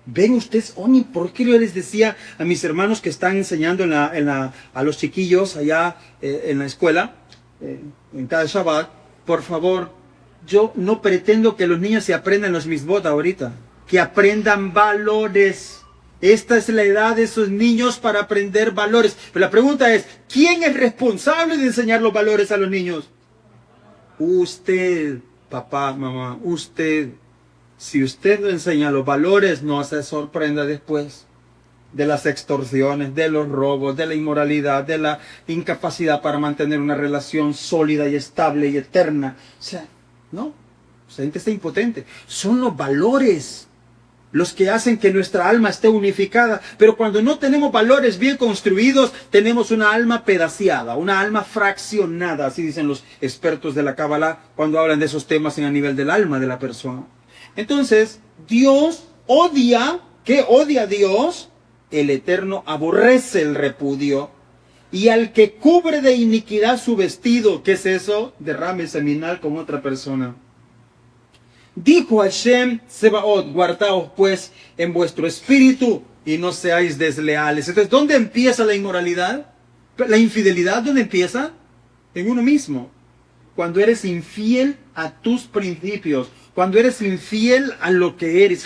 ¿Ven ustedes, Oni, por qué yo les decía a mis hermanos que están enseñando a los chiquillos allá en la escuela, en cada Shabbat, por favor, yo no pretendo que los niños se aprendan los misbot ahorita, que aprendan valores. Esta es la edad de esos niños para aprender valores. Pero la pregunta es, ¿quién es responsable de enseñar los valores a los niños? Usted, papá, mamá, usted. Si usted no enseña los valores, no se sorprenda después de las extorsiones, de los robos, de la inmoralidad, de la incapacidad para mantener una relación sólida y estable y eterna. O sea, no, la gente está impotente. Son los valores los que hacen que nuestra alma esté unificada. Pero cuando no tenemos valores bien construidos, tenemos una alma pedaciada, una alma fraccionada, así dicen los expertos de la Kabbalah cuando hablan de esos temas en el nivel del alma de la persona. Entonces, Dios odia, ¿qué odia Dios? El Eterno aborrece el repudio. Y al que cubre de iniquidad su vestido, ¿qué es eso? Derrame seminal con otra persona. Dijo Hashem Sebaot, guardaos pues en vuestro espíritu y no seáis desleales. Entonces, ¿dónde empieza la inmoralidad? ¿La infidelidad dónde empieza? En uno mismo. Cuando eres infiel a tus principios, cuando eres infiel a lo que eres.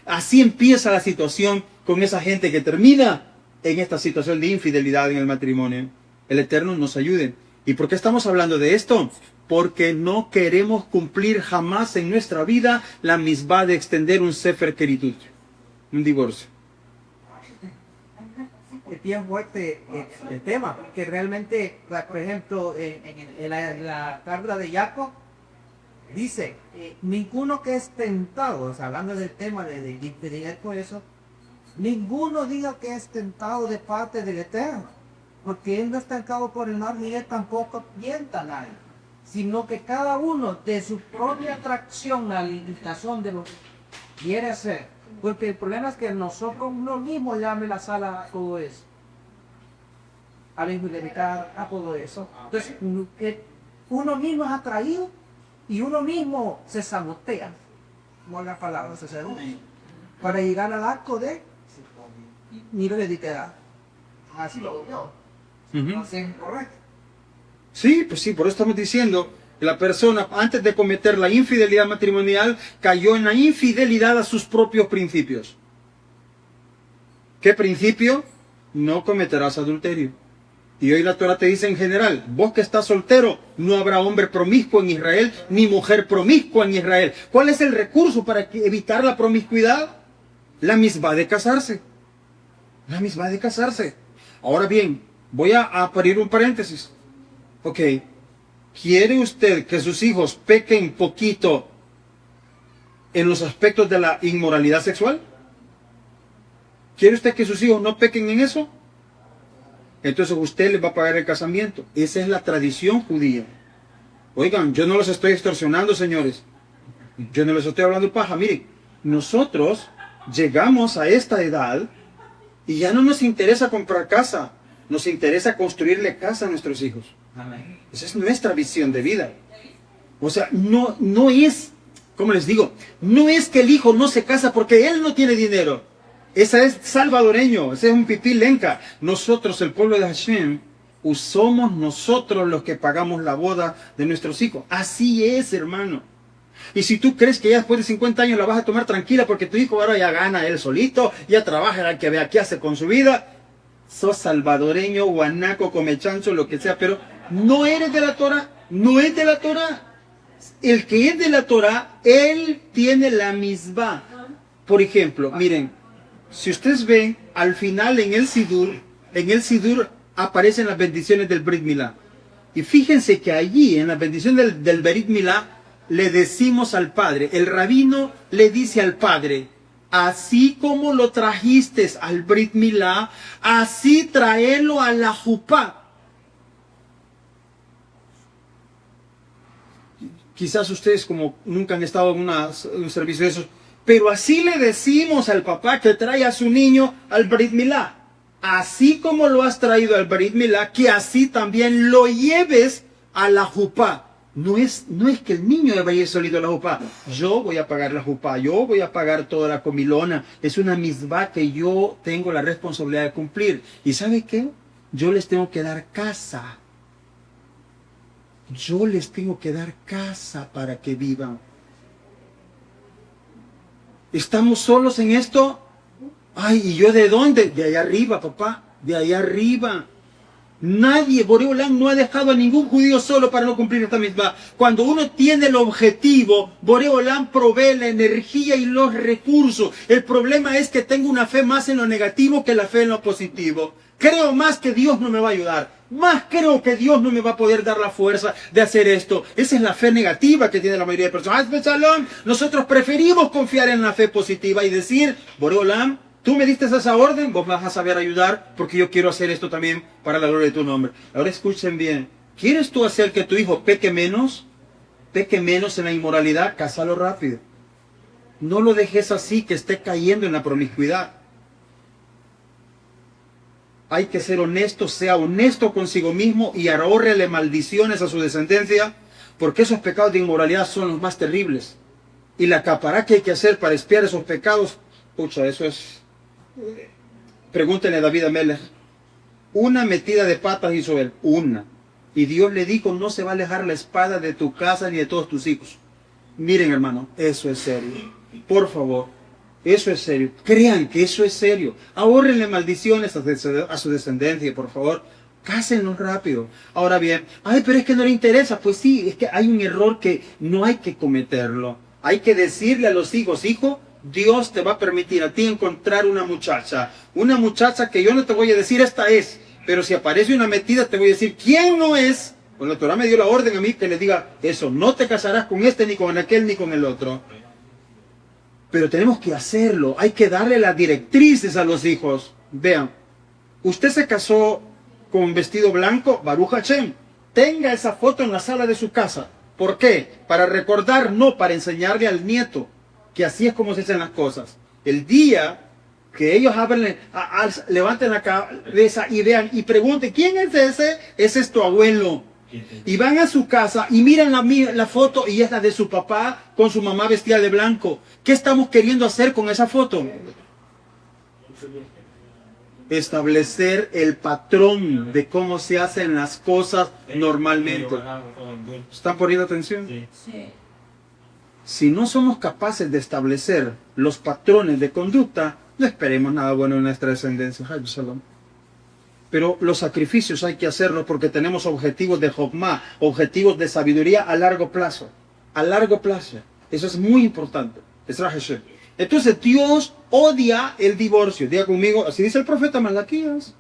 Así empieza la situación con esa gente que termina en esta situación de infidelidad en el matrimonio. El Eterno nos ayude. ¿Y por qué estamos hablando de esto? Porque no queremos cumplir jamás en nuestra vida la misma de extender un sefer keritut, un divorcio. Es bien fuerte el tema, que realmente, por ejemplo, en la carta de Jacob, dice, ninguno que es tentado, o sea, hablando del tema de infidelidad por eso, ninguno diga que es tentado de parte del Eterno, porque Él no es tentado por el mal, ni Él tampoco tienta a nadie, sino que cada uno de su propia atracción, la limitación de lo que quiere hacer, porque el problema es que nosotros uno mismo llame la sala a todo eso, a la infidelidad, a todo eso. Entonces, uno mismo es atraído y uno mismo se sabotea, como la palabra se sabotea, para llegar al arco de infidelidad. Así lo veo. No sé, correcto. Sí, pues sí, por eso estamos diciendo que la persona, antes de cometer la infidelidad matrimonial, cayó en la infidelidad a sus propios principios. ¿Qué principio? No cometerás adulterio. Y hoy la Torah te dice en general, vos que estás soltero, no habrá hombre promiscuo en Israel, ni mujer promiscua en Israel. ¿Cuál es el recurso para evitar la promiscuidad? La misma de casarse. La misma de casarse. Ahora bien, voy a abrir un paréntesis. Ok, ¿quiere usted que sus hijos pequen poquito en los aspectos de la inmoralidad sexual? ¿Quiere usted que sus hijos no pequen en eso? Entonces usted les va a pagar el casamiento. Esa es la tradición judía. Oigan, yo no los estoy extorsionando, señores. Yo no les estoy hablando paja. Miren, nosotros llegamos a esta edad y ya no nos interesa comprar casa. Nos interesa construirle casa a nuestros hijos. Amén. Esa es nuestra visión de vida. O sea, no es, ¿cómo les digo? No es que el hijo no se casa porque él no tiene dinero. Esa es salvadoreño, ese es un pipí lenca. Nosotros, el pueblo de Hashem, somos nosotros los que pagamos la boda de nuestros hijos. Así es, hermano. Y si tú crees que ya después de 50 años la vas a tomar tranquila porque tu hijo ahora ya gana él solito, ya trabaja, que vea qué hace con su vida, sos salvadoreño, guanaco, comechancho, lo que sea, pero no eres de la Torah, no es de la Torah. El que es de la Torah, él tiene la misma. Por ejemplo, miren, si ustedes ven, al final en el Sidur aparecen las bendiciones del Brit Milá. Y fíjense que allí, en la bendición del Brit Milá, le decimos al padre, el rabino le dice al padre, así como lo trajiste al Brit Milá, así tráelo a la Jupá. Quizás ustedes como nunca han estado en un servicio de esos, pero así le decimos al papá que trae a su niño al Brit Milá. Así como lo has traído al Brit Milá, que así también lo lleves a la Jupá. No es que el niño vaya a ir solito a la Jupá. Yo voy a pagar la Jupá, yo voy a pagar toda la comilona. Es una misbah que yo tengo la responsabilidad de cumplir. ¿Y sabe qué? Yo les tengo que dar casa. Yo les tengo que dar casa para que vivan. ¿Estamos solos en esto? Ay, ¿y yo de dónde? De allá arriba, papá, de allá arriba. Nadie, Boreolán no ha dejado a ningún judío solo para no cumplir esta misma. Cuando uno tiene el objetivo, Boreolán provee la energía y los recursos. El problema es que tengo una fe más en lo negativo que la fe en lo positivo. Creo más que Dios no me va a ayudar. Más creo que Dios no me va a poder dar la fuerza de hacer esto. Esa es la fe negativa que tiene la mayoría de personas. Nosotros preferimos confiar en la fe positiva y decir, Boreolán, tú me diste esa orden, vos vas a saber ayudar porque yo quiero hacer esto también para la gloria de tu nombre. Ahora escuchen bien. ¿Quieres tú hacer que tu hijo peque menos? Peque menos en la inmoralidad, cásalo rápido. No lo dejes así, que esté cayendo en la promiscuidad. Hay que ser honesto, sea honesto consigo mismo y ahórrele maldiciones a su descendencia, porque esos pecados de inmoralidad son los más terribles. Y la capará que hay que hacer para expiar esos pecados, pucha, eso es... Pregúntenle a David Amelech. Una metida de patas hizo él, una. Y Dios le dijo, no se va a alejar la espada de tu casa ni de todos tus hijos. Miren, hermano, eso es serio. Por favor, Eso es serio. Crean que eso es serio. Ahórrenle maldiciones a su descendencia, por favor. Cásenlos rápido. Ahora bien, ay, pero es que no le interesa. Pues sí, es que hay un error que no hay que cometerlo. Hay que decirle a los hijos, hijo, Dios te va a permitir a ti encontrar una muchacha que yo no te voy a decir esta es, pero si aparece una metida te voy a decir quién no es. Pues la Torah me dio la orden a mí que le diga eso, no te casarás con este, ni con aquel, ni con el otro. Pero tenemos que hacerlo, hay que darle las directrices a los hijos. Vean, usted se casó con vestido blanco, Baruch Hashem, tenga esa foto en la sala de su casa. ¿Por qué? Para recordar, no para enseñarle al nieto que así es como se hacen las cosas. El día que ellos levanten la cabeza y vean y pregunten, ¿quién es ese? Ese es tu abuelo. Y van a su casa y miran la foto y es la de su papá con su mamá vestida de blanco. ¿Qué estamos queriendo hacer con esa foto? Establecer el patrón de cómo se hacen las cosas normalmente. ¿Están poniendo atención? Sí. Si no somos capaces de establecer los patrones de conducta, no esperemos nada bueno en nuestra descendencia. Pero los sacrificios hay que hacerlos porque tenemos objetivos de Jokmah, objetivos de sabiduría a largo plazo. A largo plazo. Eso es muy importante. Entonces Dios odia el divorcio. Diga conmigo, así dice el profeta Malaquías.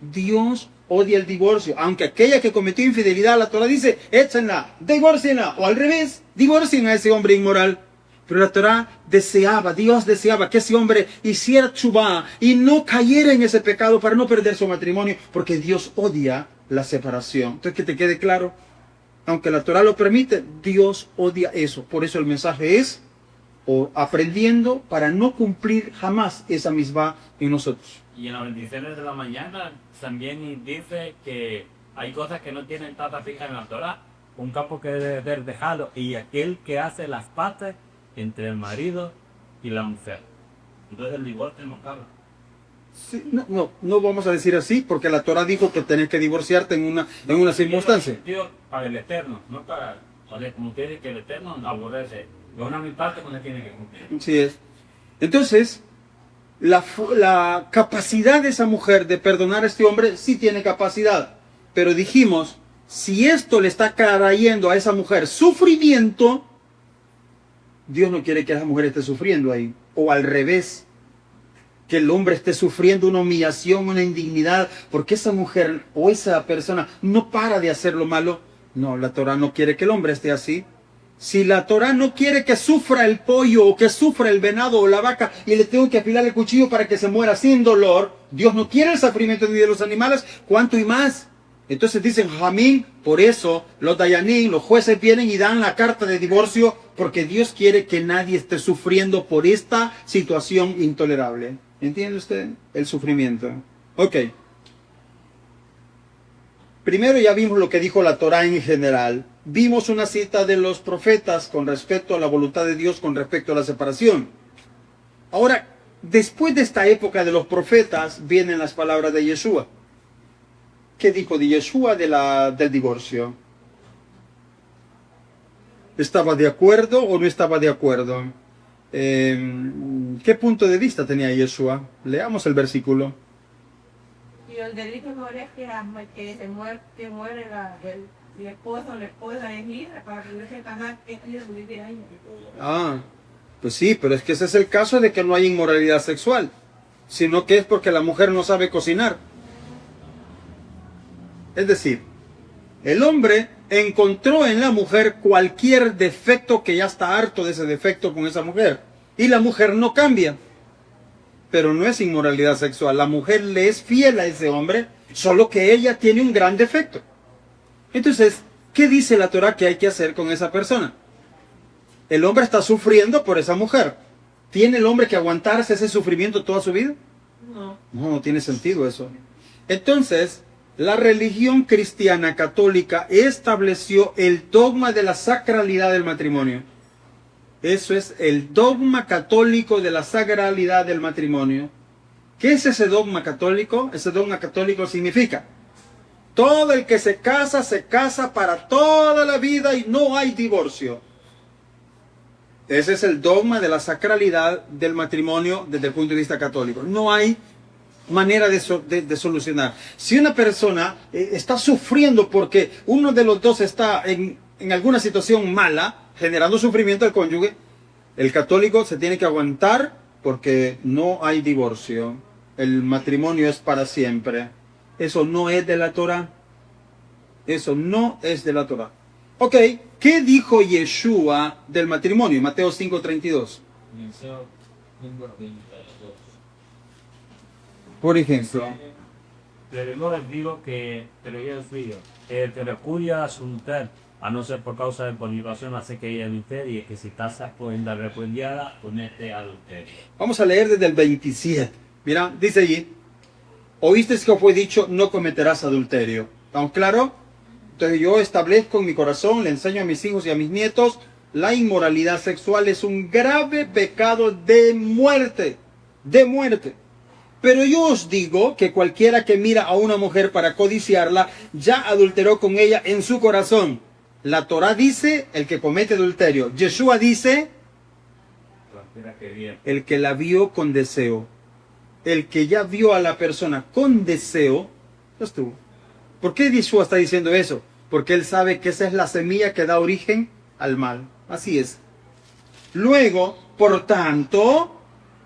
Dios odia el divorcio. Aunque aquella que cometió infidelidad, la Torah dice, échenla, divórcienla. O al revés, divorcien a ese hombre inmoral. Pero la Torah deseaba, Dios deseaba que ese hombre hiciera tshuvá y no cayera en ese pecado para no perder su matrimonio, porque Dios odia la separación. Entonces, que te quede claro, aunque la Torah lo permite, Dios odia eso. Por eso el mensaje es, o aprendiendo para no cumplir jamás esa misma en nosotros. Y en las bendiciones de la mañana también dice que hay cosas que no tienen tanta fija en la Torah. Un capo que debe ser dejado y aquel que hace las paces entre el marido y la mujer. Entonces el divorcio no cabe. Sí, no vamos a decir así, porque la Torah dijo que tenés que divorciarte en una circunstancia. Para el Eterno, no para como usted dice que el Eterno aborrece. Es una mi parte cuando tiene que cumplir. Así es. Entonces, la capacidad de esa mujer de perdonar a este hombre sí tiene capacidad. Pero dijimos, si esto le está trayendo a esa mujer sufrimiento, Dios no quiere que esa mujer esté sufriendo ahí. O al revés, que el hombre esté sufriendo una humillación, una indignidad, porque esa mujer o esa persona no para de hacer lo malo. No, la Torah no quiere que el hombre esté así. Si la Torah no quiere que sufra el pollo o que sufra el venado o la vaca y le tengo que afilar el cuchillo para que se muera sin dolor, Dios no quiere el sufrimiento ni de los animales, ¿cuánto y más? Entonces dicen, Jamín, por eso los dayanín, los jueces vienen y dan la carta de divorcio porque Dios quiere que nadie esté sufriendo por esta situación intolerable. ¿Entiende usted? El sufrimiento. Ok. Primero ya vimos lo que dijo la Torah en general. Vimos una cita de los profetas con respecto a la voluntad de Dios, con respecto a la separación. Ahora, después de esta época de los profetas, vienen las palabras de Yeshua. ¿Qué dijo de Yeshua del divorcio? ¿Estaba de acuerdo o no estaba de acuerdo? ¿Qué punto de vista tenía Yeshua? Leamos el versículo. Y el delito no es que se muere el esposo o la esposa es hija para que no se casar de 20 años. Ah, pues sí, pero es que ese es el caso de que no hay inmoralidad sexual, sino que es porque la mujer no sabe cocinar. Es decir, el hombre encontró en la mujer cualquier defecto que ya está harto de ese defecto con esa mujer. Y la mujer no cambia. Pero no es inmoralidad sexual. La mujer le es fiel a ese hombre, solo que ella tiene un gran defecto. Entonces, ¿qué dice la Torah que hay que hacer con esa persona? El hombre está sufriendo por esa mujer. ¿Tiene el hombre que aguantarse ese sufrimiento toda su vida? No tiene sentido eso. Entonces, la religión cristiana católica estableció el dogma de la sacralidad del matrimonio. Eso es el dogma católico de la sacralidad del matrimonio. ¿Qué es ese dogma católico? Ese dogma católico significa: todo el que se casa para toda la vida y no hay divorcio. Ese es el dogma de la sacralidad del matrimonio desde el punto de vista católico. No hay manera de solucionar. Si una persona está sufriendo porque uno de los dos está en alguna situación mala, generando sufrimiento al cónyuge, el católico se tiene que aguantar porque no hay divorcio. El matrimonio es para siempre. Eso no es de la Torah. Eso no es de la Torah. Ok, ¿qué dijo Yeshua del matrimonio? Mateo 5:32. Por ejemplo. Pero no les digo pero yo os digo, el que repudia a su mujer, a no ser por causa de fornicación, hace que ella adultere, y el que se casa con la repudiada, comete adulterio. Vamos a leer desde el 27. Mira, dice allí, oíste que fue dicho, no cometerás adulterio. ¿Estamos claros? Entonces yo establezco en mi corazón, le enseño a mis hijos y a mis nietos, la inmoralidad sexual es un grave pecado de muerte. De muerte. Pero yo os digo que cualquiera que mira a una mujer para codiciarla, ya adulteró con ella en su corazón. La Torah dice, el que comete adulterio. Yeshua dice, el que la vio con deseo. El que ya vio a la persona con deseo, ya estuvo. ¿Por qué Yeshua está diciendo eso? Porque él sabe que esa es la semilla que da origen al mal. Así es. Luego, por tanto,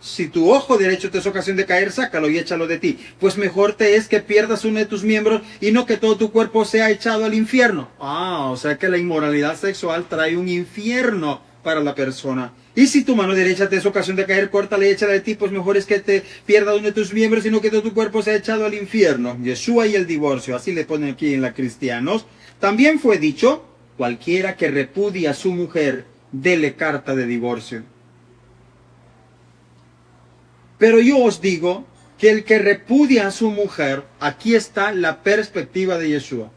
si tu ojo derecho te es ocasión de caer, sácalo y échalo de ti. Pues mejor te es que pierdas uno de tus miembros y no que todo tu cuerpo sea echado al infierno. O sea que la inmoralidad sexual trae un infierno para la persona. Y si tu mano derecha te es ocasión de caer, córtala y échala de ti, pues mejor es que te pierda uno de tus miembros y no que todo tu cuerpo sea echado al infierno. Yeshua y el divorcio, así le ponen aquí en la Cristianos. También fue dicho, cualquiera que repudie a su mujer, dele carta de divorcio. Pero yo os digo que el que repudia a su mujer, aquí está la perspectiva de Yeshua.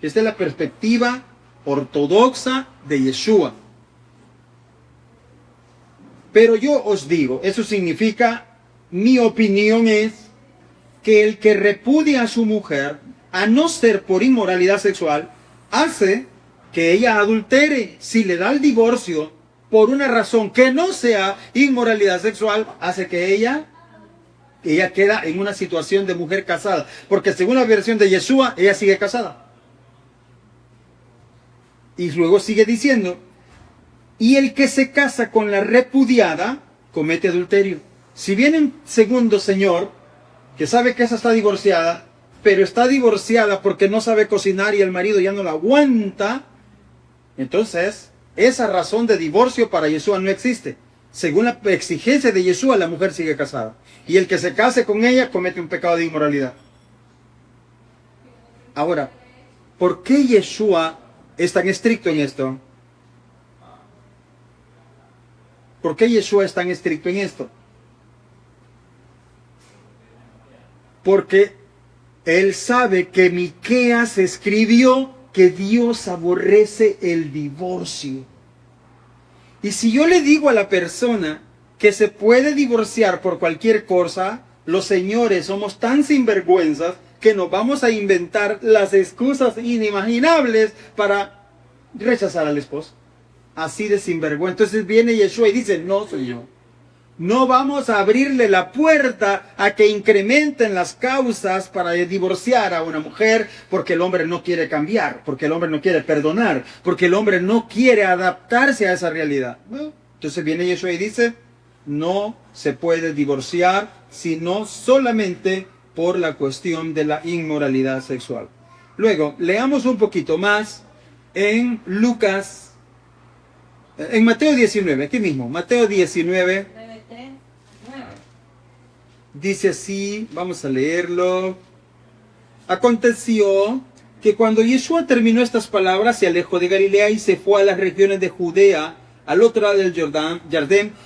Esta es la perspectiva ortodoxa de Yeshua. Pero yo os digo, eso significa, mi opinión es que el que repudia a su mujer, a no ser por inmoralidad sexual, hace que ella adultere. Si le da el divorcio por una razón que no sea inmoralidad sexual, hace que ella queda en una situación de mujer casada. Porque según la versión de Yeshua, ella sigue casada. Y luego sigue diciendo, y el que se casa con la repudiada, comete adulterio. Si viene un segundo señor, que sabe que esa está divorciada, pero está divorciada porque no sabe cocinar y el marido ya no la aguanta, entonces esa razón de divorcio para Yeshua no existe. Según la exigencia de Yeshua, la mujer sigue casada. Y el que se case con ella comete un pecado de inmoralidad. Ahora, ¿por qué Yeshua es tan estricto en esto? ¿Por qué Yeshua es tan estricto en esto? Porque él sabe que Miqueas escribió que Dios aborrece el divorcio. Y si yo le digo a la persona que se puede divorciar por cualquier cosa, los señores somos tan sinvergüenzas que nos vamos a inventar las excusas inimaginables para rechazar al esposo. Así de sinvergüenza. Entonces viene Yeshua y dice, no, señor. No vamos a abrirle la puerta a que incrementen las causas para divorciar a una mujer porque el hombre no quiere cambiar, porque el hombre no quiere perdonar, porque el hombre no quiere adaptarse a esa realidad. Entonces viene Yeshua y dice, no se puede divorciar sino solamente por la cuestión de la inmoralidad sexual. Luego, leamos un poquito más en Lucas, en Mateo 19, aquí mismo, Mateo 19. Dice así, vamos a leerlo. Aconteció que cuando Yeshua terminó estas palabras, se alejó de Galilea y se fue a las regiones de Judea, al otro lado del Jordán,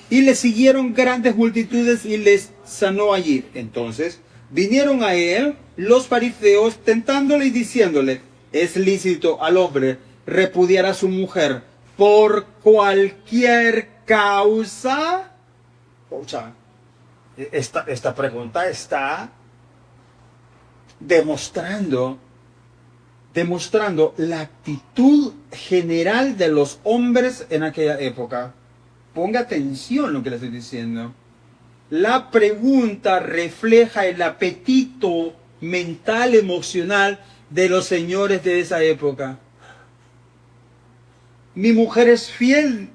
y le siguieron grandes multitudes y les sanó allí. Entonces vinieron a él los fariseos tentándole y diciéndole, ¿es lícito al hombre repudiar a su mujer por cualquier causa? Esta pregunta está demostrando la actitud general de los hombres en aquella época. Ponga atención lo que le estoy diciendo. La pregunta refleja el apetito mental, emocional de los señores de esa época. Mi mujer es fiel,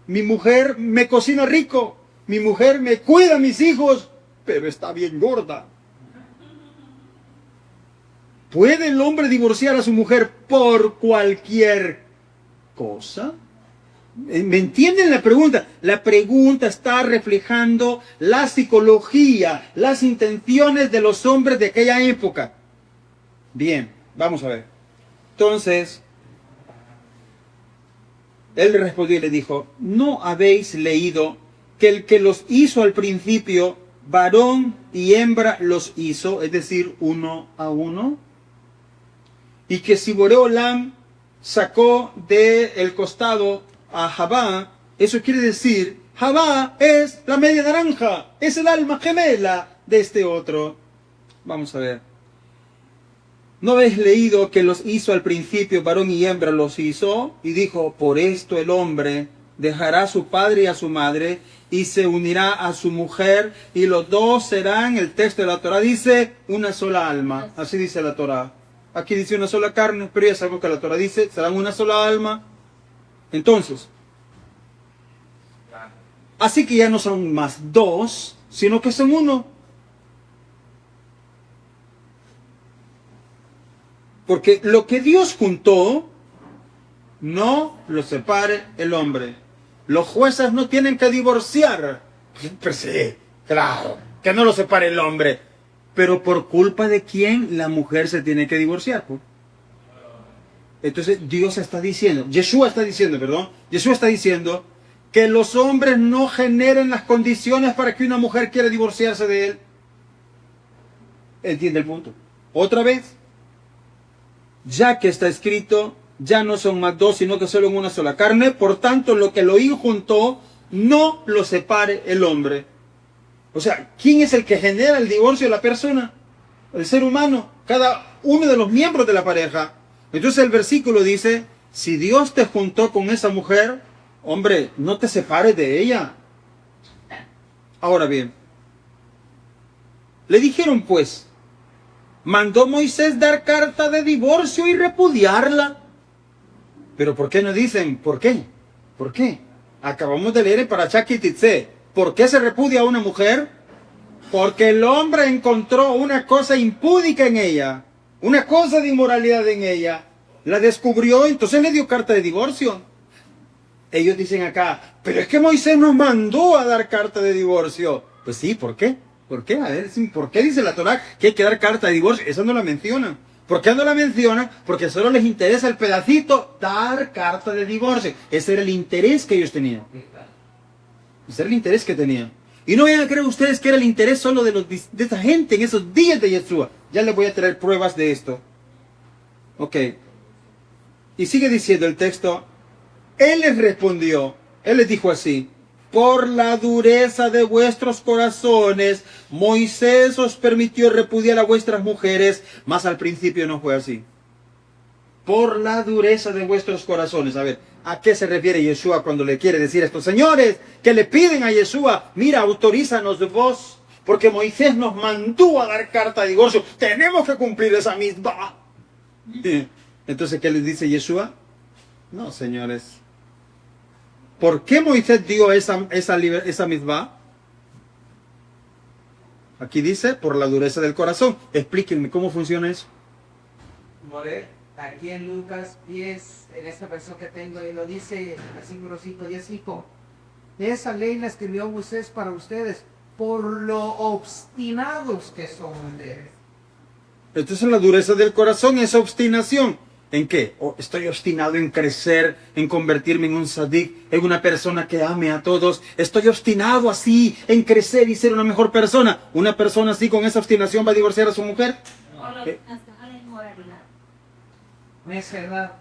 mi mujer me cocina rico, mi mujer me cuida a mis hijos, pero está bien gorda. ¿Puede el hombre divorciar a su mujer por cualquier cosa? ¿Me entienden la pregunta? La pregunta está reflejando la psicología, las intenciones de los hombres de aquella época. Bien, vamos a ver. Entonces, él respondió y le dijo, ¿no habéis leído que el que los hizo al principio, varón y hembra los hizo, es decir, uno a uno? Y que si Boreolam sacó del costado a Javá, eso quiere decir, Javá es la media naranja, es el alma gemela de este otro. Vamos a ver. ¿No habéis leído que los hizo al principio, varón y hembra los hizo? Y dijo, por esto el hombre dejará a su padre y a su madre y se unirá a su mujer y los dos serán, el texto de la Torah dice, una sola alma. Así dice la Torah. Aquí dice una sola carne, pero ya sabemos que la Torah dice, serán una sola alma. Entonces, así que ya no son más dos, sino que son uno. Porque lo que Dios juntó, no lo separe el hombre. Los jueces no tienen que divorciar. Pues sí, claro, que no lo separe el hombre. Pero por culpa de quién la mujer se tiene que divorciar. ¿Pues? Entonces Dios está diciendo, Yeshua está diciendo que los hombres no generen las condiciones para que una mujer quiera divorciarse de él. ¿Entiende el punto? Otra vez, ya que está escrito, ya no son más dos, sino que solo en una sola carne, por tanto lo que Elohim juntó, no lo separe el hombre. O sea, ¿quién es el que genera el divorcio de la persona? El ser humano, cada uno de los miembros de la pareja. Entonces el versículo dice, si Dios te juntó con esa mujer, hombre, no te separes de ella. Ahora bien, le dijeron pues, mandó Moisés dar carta de divorcio y repudiarla. Pero ¿por qué no dicen? ¿Por qué? ¿Por qué? Acabamos de leer en Parashat Ki Teitzei. ¿Por qué se repudia a una mujer? Porque el hombre encontró una cosa impúdica en ella, una cosa de inmoralidad en ella, la descubrió, entonces le dio carta de divorcio. Ellos dicen acá, pero es que Moisés nos mandó a dar carta de divorcio. Pues sí, ¿por qué? ¿Por qué? A ver, ¿por qué dice la Torah que hay que dar carta de divorcio? Esa no la menciona. ¿Por qué no la menciona? Porque solo les interesa el pedacito, dar carta de divorcio. Ese era el interés que ellos tenían. Ese era el interés que tenían. Y no vayan a creer ustedes que era el interés solo de esa gente en esos días de Yeshua. Ya les voy a traer pruebas de esto. Ok. Y sigue diciendo el texto. Él les respondió. Él les dijo así. Por la dureza de vuestros corazones, Moisés os permitió repudiar a vuestras mujeres, mas al principio no fue así. Por la dureza de vuestros corazones. A ver, ¿a qué se refiere Yeshua cuando le quiere decir esto? Señores, que le piden a Yeshua, mira, autorízanos vos, porque Moisés nos mandó a dar carta de divorcio. Tenemos que cumplir esa misma. Entonces, ¿qué les dice Yeshua? No, señores. ¿Por qué Moisés dio esa misma? Aquí dice, por la dureza del corazón. Explíquenme cómo funciona eso. Aquí en Lucas 10, en esta versión que tengo, y lo dice, versículo 5, 10:5. Esa ley la escribió Moisés para ustedes, por lo obstinados que son ustedes. Entonces la dureza del corazón es obstinación. ¿En qué? Estoy obstinado en crecer, en convertirme en un sadik, en una persona que ame a todos. Estoy obstinado así en crecer y ser una mejor persona. ¿Una persona así con esa obstinación va a divorciar a su mujer? Necedad.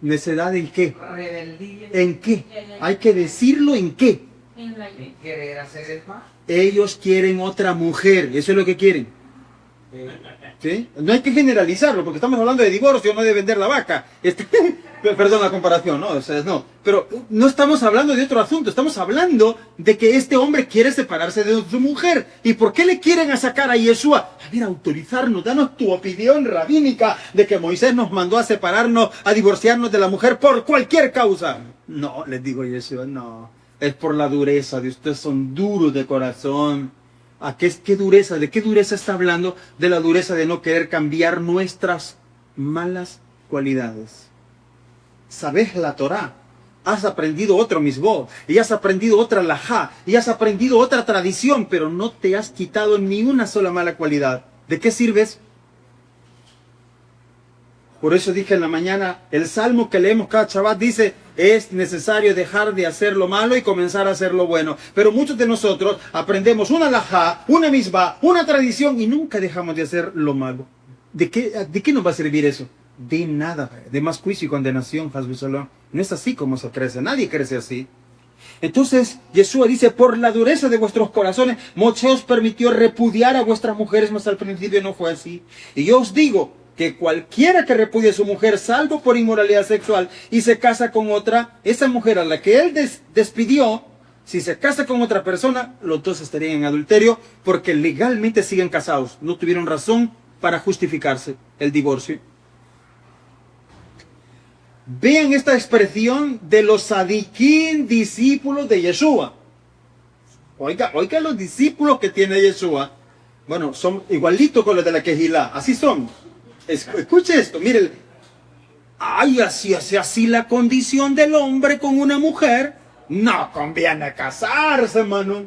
¿Necedad en qué? Rebeldía. ¿En qué? Hay que decirlo en qué. En querer hacer el mal. Ellos quieren otra mujer, eso es lo que quieren. ¿Sí? No hay que generalizarlo, porque estamos hablando de divorcio, no de vender la vaca. Perdón la comparación, ¿no? O sea, no. Pero no estamos hablando de otro asunto, estamos hablando de que este hombre quiere separarse de su mujer. ¿Y por qué le quieren sacar a Yeshua? A ver, autorizarnos, danos tu opinión rabínica de que Moisés nos mandó a separarnos, a divorciarnos de la mujer por cualquier causa. No, les digo Yeshua, no. Es por la dureza de ustedes, son duros de corazón. ¿A qué dureza? ¿De qué dureza está hablando? De la dureza de no querer cambiar nuestras malas cualidades. Sabes la Torá, has aprendido otro misbó, y has aprendido otra lajá, y has aprendido otra tradición, pero no te has quitado ni una sola mala cualidad. ¿De qué sirves? Por eso dije en la mañana, el salmo que leemos cada Shabbat dice, es necesario dejar de hacer lo malo y comenzar a hacer lo bueno. Pero muchos de nosotros aprendemos una lajá, una misbah, una tradición y nunca dejamos de hacer lo malo. ¿De qué nos va a servir eso? De nada, de más juicio y condenación, Hasbi Shalom. No es así como se crece, nadie crece así. Entonces, Yeshua dice, por la dureza de vuestros corazones, Moshe os permitió repudiar a vuestras mujeres, mas al principio no fue así. Y yo os digo que cualquiera que repudie a su mujer, salvo por inmoralidad sexual, y se casa con otra, esa mujer a la que él despidió, si se casa con otra persona, los dos estarían en adulterio, porque legalmente siguen casados. No tuvieron razón para justificarse el divorcio. Vean esta expresión de los sadiquín, discípulos de Yeshua. Oiga los discípulos que tiene Yeshua. Bueno, son igualitos con los de la Kehilá. Así son. Escuche esto, mire. Ay, así la condición del hombre con una mujer. No conviene casarse, hermano.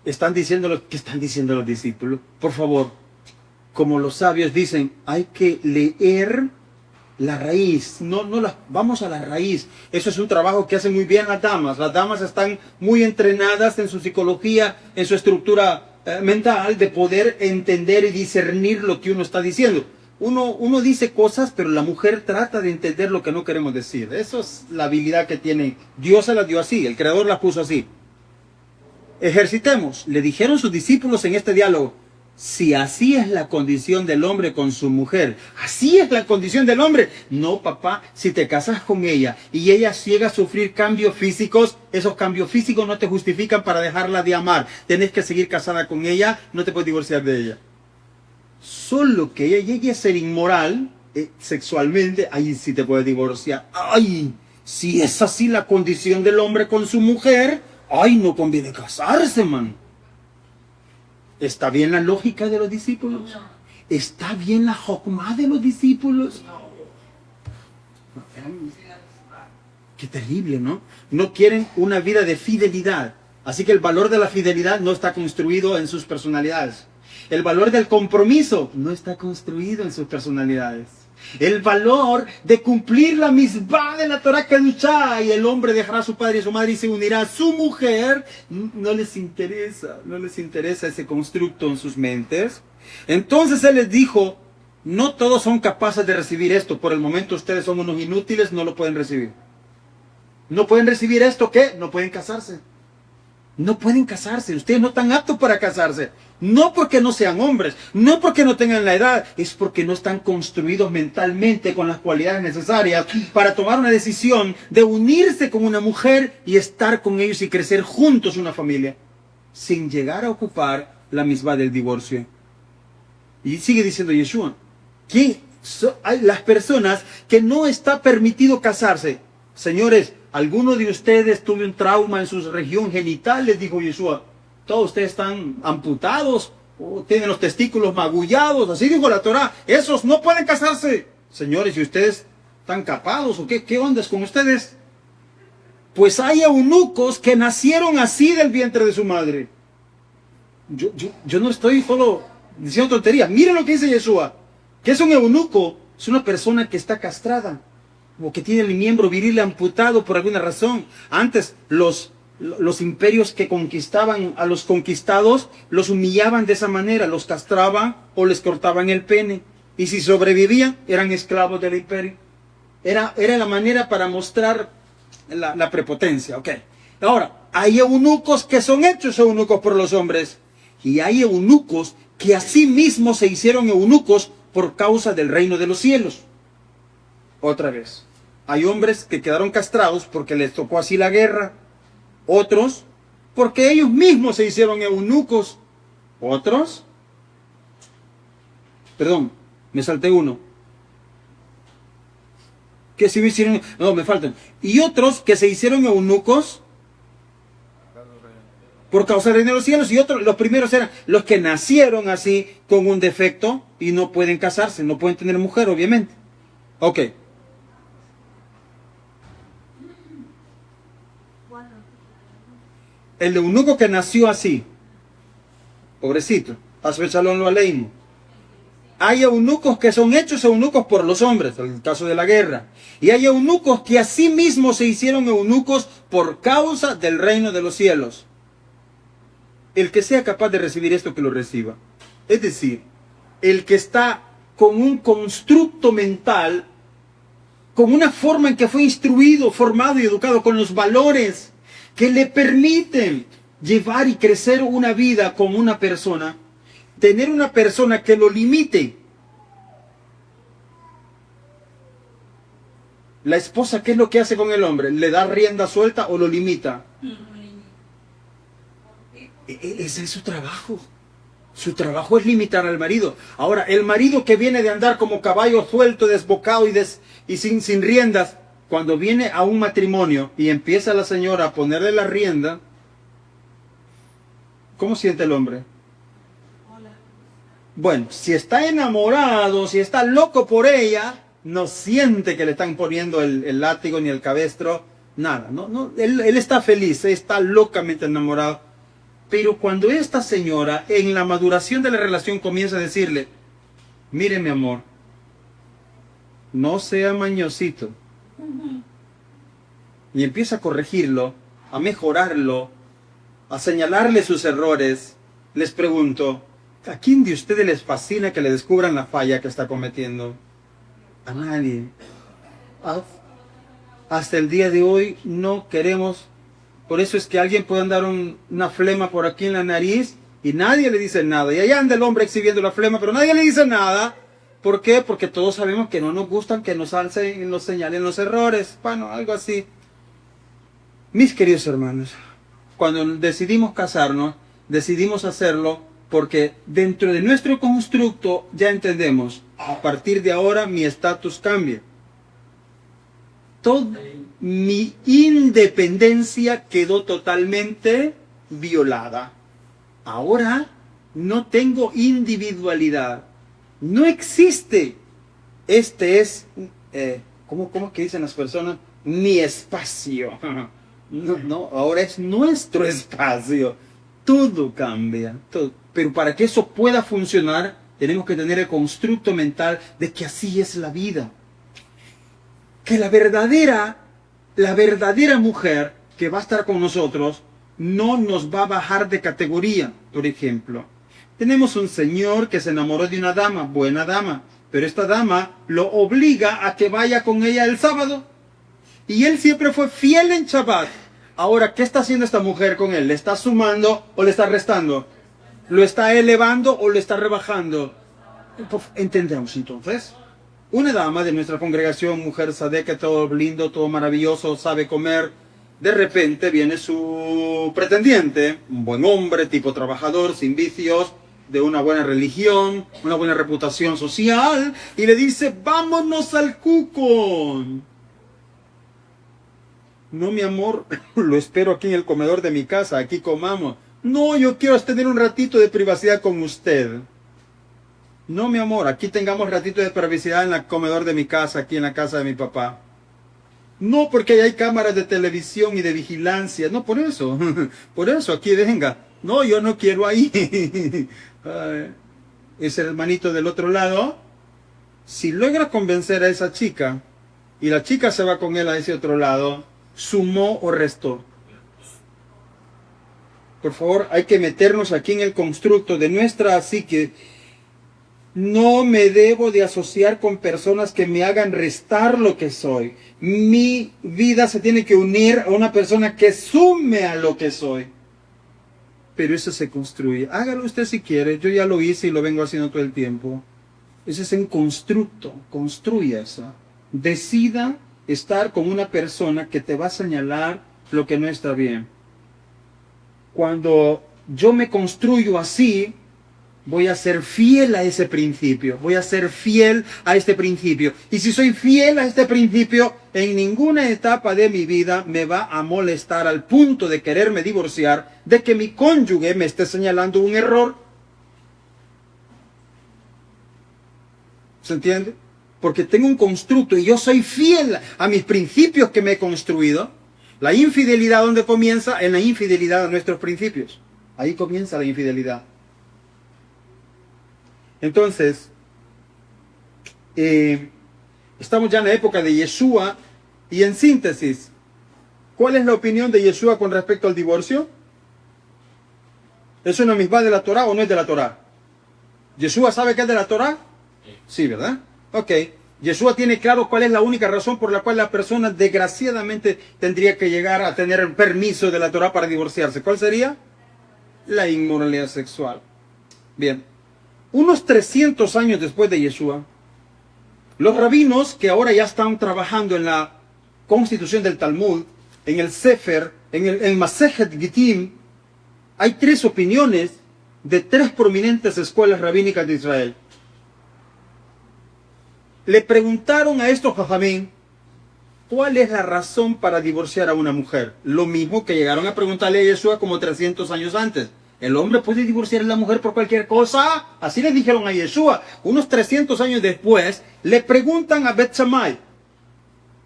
¿Qué están diciendo los discípulos? Por favor. Como los sabios dicen, hay que leer la raíz. Vamos a la raíz. Eso es un trabajo que hacen muy bien las damas. Las damas están muy entrenadas en su psicología, en su estructura mental, de poder entender y discernir lo que uno está diciendo. Uno dice cosas, pero la mujer trata de entender lo que no queremos decir. Eso es la habilidad que tiene. Dios se la dio así, el Creador la puso así. Ejercitemos. Le dijeron sus discípulos en este diálogo. Si así es la condición del hombre con su mujer, así es la condición del hombre. No, papá, si te casas con ella y ella llega a sufrir cambios físicos, esos cambios físicos no te justifican para dejarla de amar. Tenés que seguir casada con ella, no te puedes divorciar de ella. Solo que ella llegue a ser inmoral sexualmente, ahí sí te puedes divorciar. Ay, si es así la condición del hombre con su mujer, ay, no conviene casarse, man. ¿Está bien la lógica de los discípulos? ¿Está bien la jokmá de los discípulos? Qué terrible, ¿no? No quieren una vida de fidelidad. Así que el valor de la fidelidad no está construido en sus personalidades. El valor del compromiso no está construido en sus personalidades. El valor de cumplir la misbah de la Torah Kedushá, y el hombre dejará a su padre y a su madre y se unirá a su mujer, no les interesa ese constructo en sus mentes. Entonces él les dijo, no todos son capaces de recibir esto, por el momento ustedes son unos inútiles, no lo pueden recibir. ¿No pueden recibir esto qué? No pueden casarse. No pueden casarse, ustedes no están aptos para casarse. No porque no sean hombres, no porque no tengan la edad, es porque no están construidos mentalmente con las cualidades necesarias para tomar una decisión de unirse con una mujer y estar con ellos y crecer juntos una familia, sin llegar a ocupar la misma del divorcio. Y sigue diciendo Yeshua, hay las personas que no está permitido casarse. Señores, ¿alguno de ustedes tuvo un trauma en su región genital? Les dijo Yeshua. Todos ustedes están amputados, o tienen los testículos magullados, así dijo la Torah. Esos no pueden casarse. Señores, ¿y ustedes están capados o qué onda es con ustedes? Pues hay eunucos que nacieron así del vientre de su madre. Yo no estoy solo diciendo tonterías. Miren lo que dice Yeshua. ¿Qué es un eunuco? Es una persona que está castrada, o que tiene el miembro viril amputado por alguna razón. Antes los imperios que conquistaban a los conquistados los humillaban de esa manera, los castraban o les cortaban el pene, y si sobrevivían eran esclavos del imperio. Era la manera para mostrar la prepotencia. Okay. Ahora, hay eunucos que son hechos eunucos por los hombres, y hay eunucos que asimismo se hicieron eunucos por causa del reino de los cielos. Otra vez, hay hombres que quedaron castrados porque les tocó así la guerra, otros porque ellos mismos se hicieron eunucos, otros, perdón, me salté uno, que se hicieron, no, me faltan, y otros que se hicieron eunucos por causa del reino de los cielos, y otros, los primeros eran los que nacieron así con un defecto y no pueden casarse, no pueden tener mujer, obviamente. Ok. El eunuco que nació así, pobrecito, Asbechalón lo aleimo. Hay eunucos que son hechos eunucos por los hombres, en el caso de la guerra. Y hay eunucos que así mismo se hicieron eunucos por causa del reino de los cielos. El que sea capaz de recibir esto, que lo reciba. Es decir, el que está con un constructo mental, con una forma en que fue instruido, formado y educado, con los valores que le permiten llevar y crecer una vida con una persona, tener una persona que lo limite. La esposa, ¿qué es lo que hace con el hombre? ¿Le da rienda suelta o lo limita? Ese es su trabajo. Su trabajo es limitar al marido. Ahora, el marido que viene de andar como caballo suelto, desbocado y sin riendas, cuando viene a un matrimonio y empieza la señora a ponerle la rienda, ¿cómo siente el hombre? Bueno, si está enamorado, si está loco por ella, no siente que le están poniendo el látigo ni el cabestro, nada. Él está feliz, está locamente enamorado. Pero cuando esta señora, en la maduración de la relación, comienza a decirle, mire mi amor, no sea mañosito. Y empieza a corregirlo, a mejorarlo, a señalarle sus errores. Les pregunto, ¿a quién de ustedes les fascina que le descubran la falla que está cometiendo? A nadie. Hasta el día de hoy no queremos. Por eso es que alguien puede andar una flema por aquí en la nariz y nadie le dice nada. Y allá anda el hombre exhibiendo la flema, pero nadie le dice nada. ¿Por qué? Porque todos sabemos que no nos gustan que nos alcen y nos señalen los errores. Bueno, algo así. Mis queridos hermanos, cuando decidimos casarnos, decidimos hacerlo porque dentro de nuestro constructo ya entendemos, a partir de ahora mi estatus cambia. Toda mi independencia quedó totalmente violada. Ahora no tengo individualidad. No existe. Este es, ¿cómo que dicen las personas? Mi espacio. No, ahora es nuestro espacio. Todo cambia. Todo. Pero para que eso pueda funcionar, tenemos que tener el constructo mental de que así es la vida. Que la verdadera mujer que va a estar con nosotros no nos va a bajar de categoría. Por ejemplo, tenemos un señor que se enamoró de una dama, buena dama, pero esta dama lo obliga a que vaya con ella el sábado. Y él siempre fue fiel en Shabbat. Ahora, ¿qué está haciendo esta mujer con él? ¿Le está sumando o le está restando? ¿Lo está elevando o le está rebajando? Entendemos entonces. Una dama de nuestra congregación, mujer sadeca, todo lindo, todo maravilloso, sabe comer. De repente viene su pretendiente, un buen hombre, tipo trabajador, sin vicios, de una buena religión, una buena reputación social, y le dice, vámonos al cuco. No, mi amor, lo espero aquí en el comedor de mi casa, aquí comamos. No, yo quiero tener un ratito de privacidad con usted. No, mi amor, aquí tengamos ratito de privacidad en el comedor de mi casa, aquí en la casa de mi papá. No, porque ahí hay cámaras de televisión y de vigilancia. No, por eso, aquí venga. No, yo no quiero ahí. Ese hermanito del otro lado, si logra convencer a esa chica, y la chica se va con él a ese otro lado, ¿sumó o restó? Por favor, hay que meternos aquí en el constructo de nuestra psique. No me debo de asociar con personas que me hagan restar lo que soy. Mi vida se tiene que unir a una persona que sume a lo que soy. pero eso se construye. Hágalo usted si quiere, yo ya lo hice y lo vengo haciendo todo el tiempo. Ese es un constructo, construya eso. Decida estar con una persona que te va a señalar lo que no está bien. Cuando yo me construyo así, voy a ser fiel a ese principio, voy a ser fiel a este principio. Y si soy fiel a este principio, en ninguna etapa de mi vida me va a molestar al punto de quererme divorciar, de que mi cónyuge me esté señalando un error. ¿Se entiende? Porque tengo un constructo y yo soy fiel a mis principios que me he construido. La infidelidad, ¿dónde comienza? En la infidelidad a nuestros principios. Ahí comienza la infidelidad. Entonces, estamos ya en la época de Yeshua y en síntesis, ¿cuál es la opinión de Yeshua con respecto al divorcio? ¿Es una misma de la Torá o no es de la Torá? ¿Yeshua sabe que es de la Torá? Sí, ¿verdad? Ok. Yeshua tiene claro cuál es la única razón por la cual la persona desgraciadamente tendría que llegar a tener el permiso de la Torá para divorciarse. ¿Cuál sería? La inmoralidad sexual. Bien. Unos 300 años después de Yeshua, los rabinos que ahora ya están trabajando en la constitución del Talmud, en el Sefer, en el Masejet Gittim, hay 3 opiniones de 3 prominentes escuelas rabínicas de Israel. Le preguntaron a estos jajamín, ¿cuál es la razón para divorciar a una mujer? Lo mismo que llegaron a preguntarle a Yeshua como 300 años antes. ¿El hombre puede divorciar a la mujer por cualquier cosa? Así le dijeron a Yeshua. Unos 300 años después, le preguntan a Bet Shammai,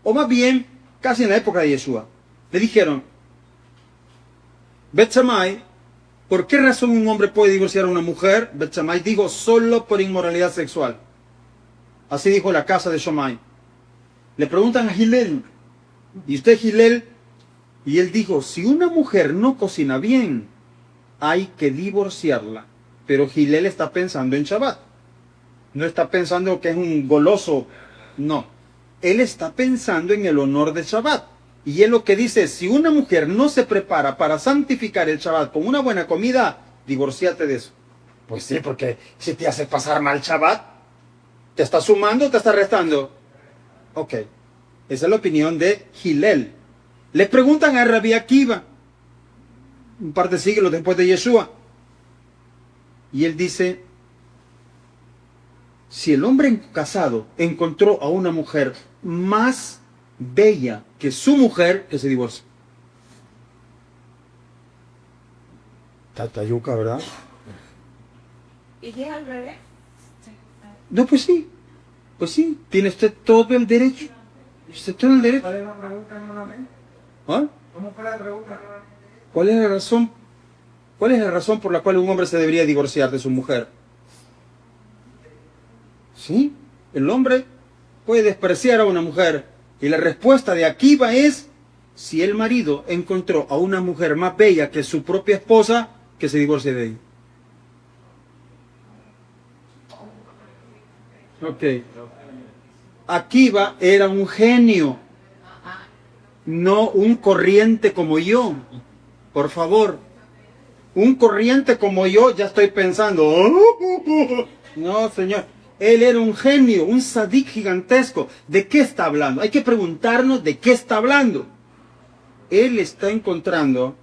o más bien, casi en la época de Yeshua. Le dijeron, Bet Shammai, ¿por qué razón un hombre puede divorciar a una mujer? Bet Shammai dijo, solo por inmoralidad sexual. Así dijo la casa de Shammai. Le preguntan a Hillel, ¿y usted Hillel? Y él dijo, si una mujer no cocina bien, hay que divorciarla. Pero Hillel está pensando en Shabbat. No está pensando que es un goloso. No. Él está pensando en el honor de Shabbat. Y él lo que dice es, si una mujer no se prepara para santificar el Shabbat con una buena comida, divórciate de eso. Pues sí, porque si te hace pasar mal Shabbat, ¿te está sumando o te está restando? Ok. Esa es la opinión de Hillel. Le preguntan a Rabbi Akiva, un par de siglos después de Yeshua. Y él dice, si el hombre casado encontró a una mujer más bella que su mujer, que se divorcie. Tatayuca, ¿verdad? ¿Y llega al revés? No, pues sí. Pues sí, tiene usted todo el derecho. Usted todo el derecho. ¿Cuál es la pregunta nuevamente? ¿Ah? ¿Cómo fue la pregunta? ¿Cuál es la razón? ¿Cuál es la razón por la cual un hombre se debería divorciar de su mujer? Sí, el hombre puede despreciar a una mujer. Y la respuesta de Akiva es, si el marido encontró a una mujer más bella que su propia esposa, que se divorcie de ella. Ok. Akiva era un genio, no un corriente como yo. Por favor, un corriente como yo, ya estoy pensando. No, señor. Él era un genio, un sadik gigantesco. ¿De qué está hablando? Hay que preguntarnos de qué está hablando. Él está encontrando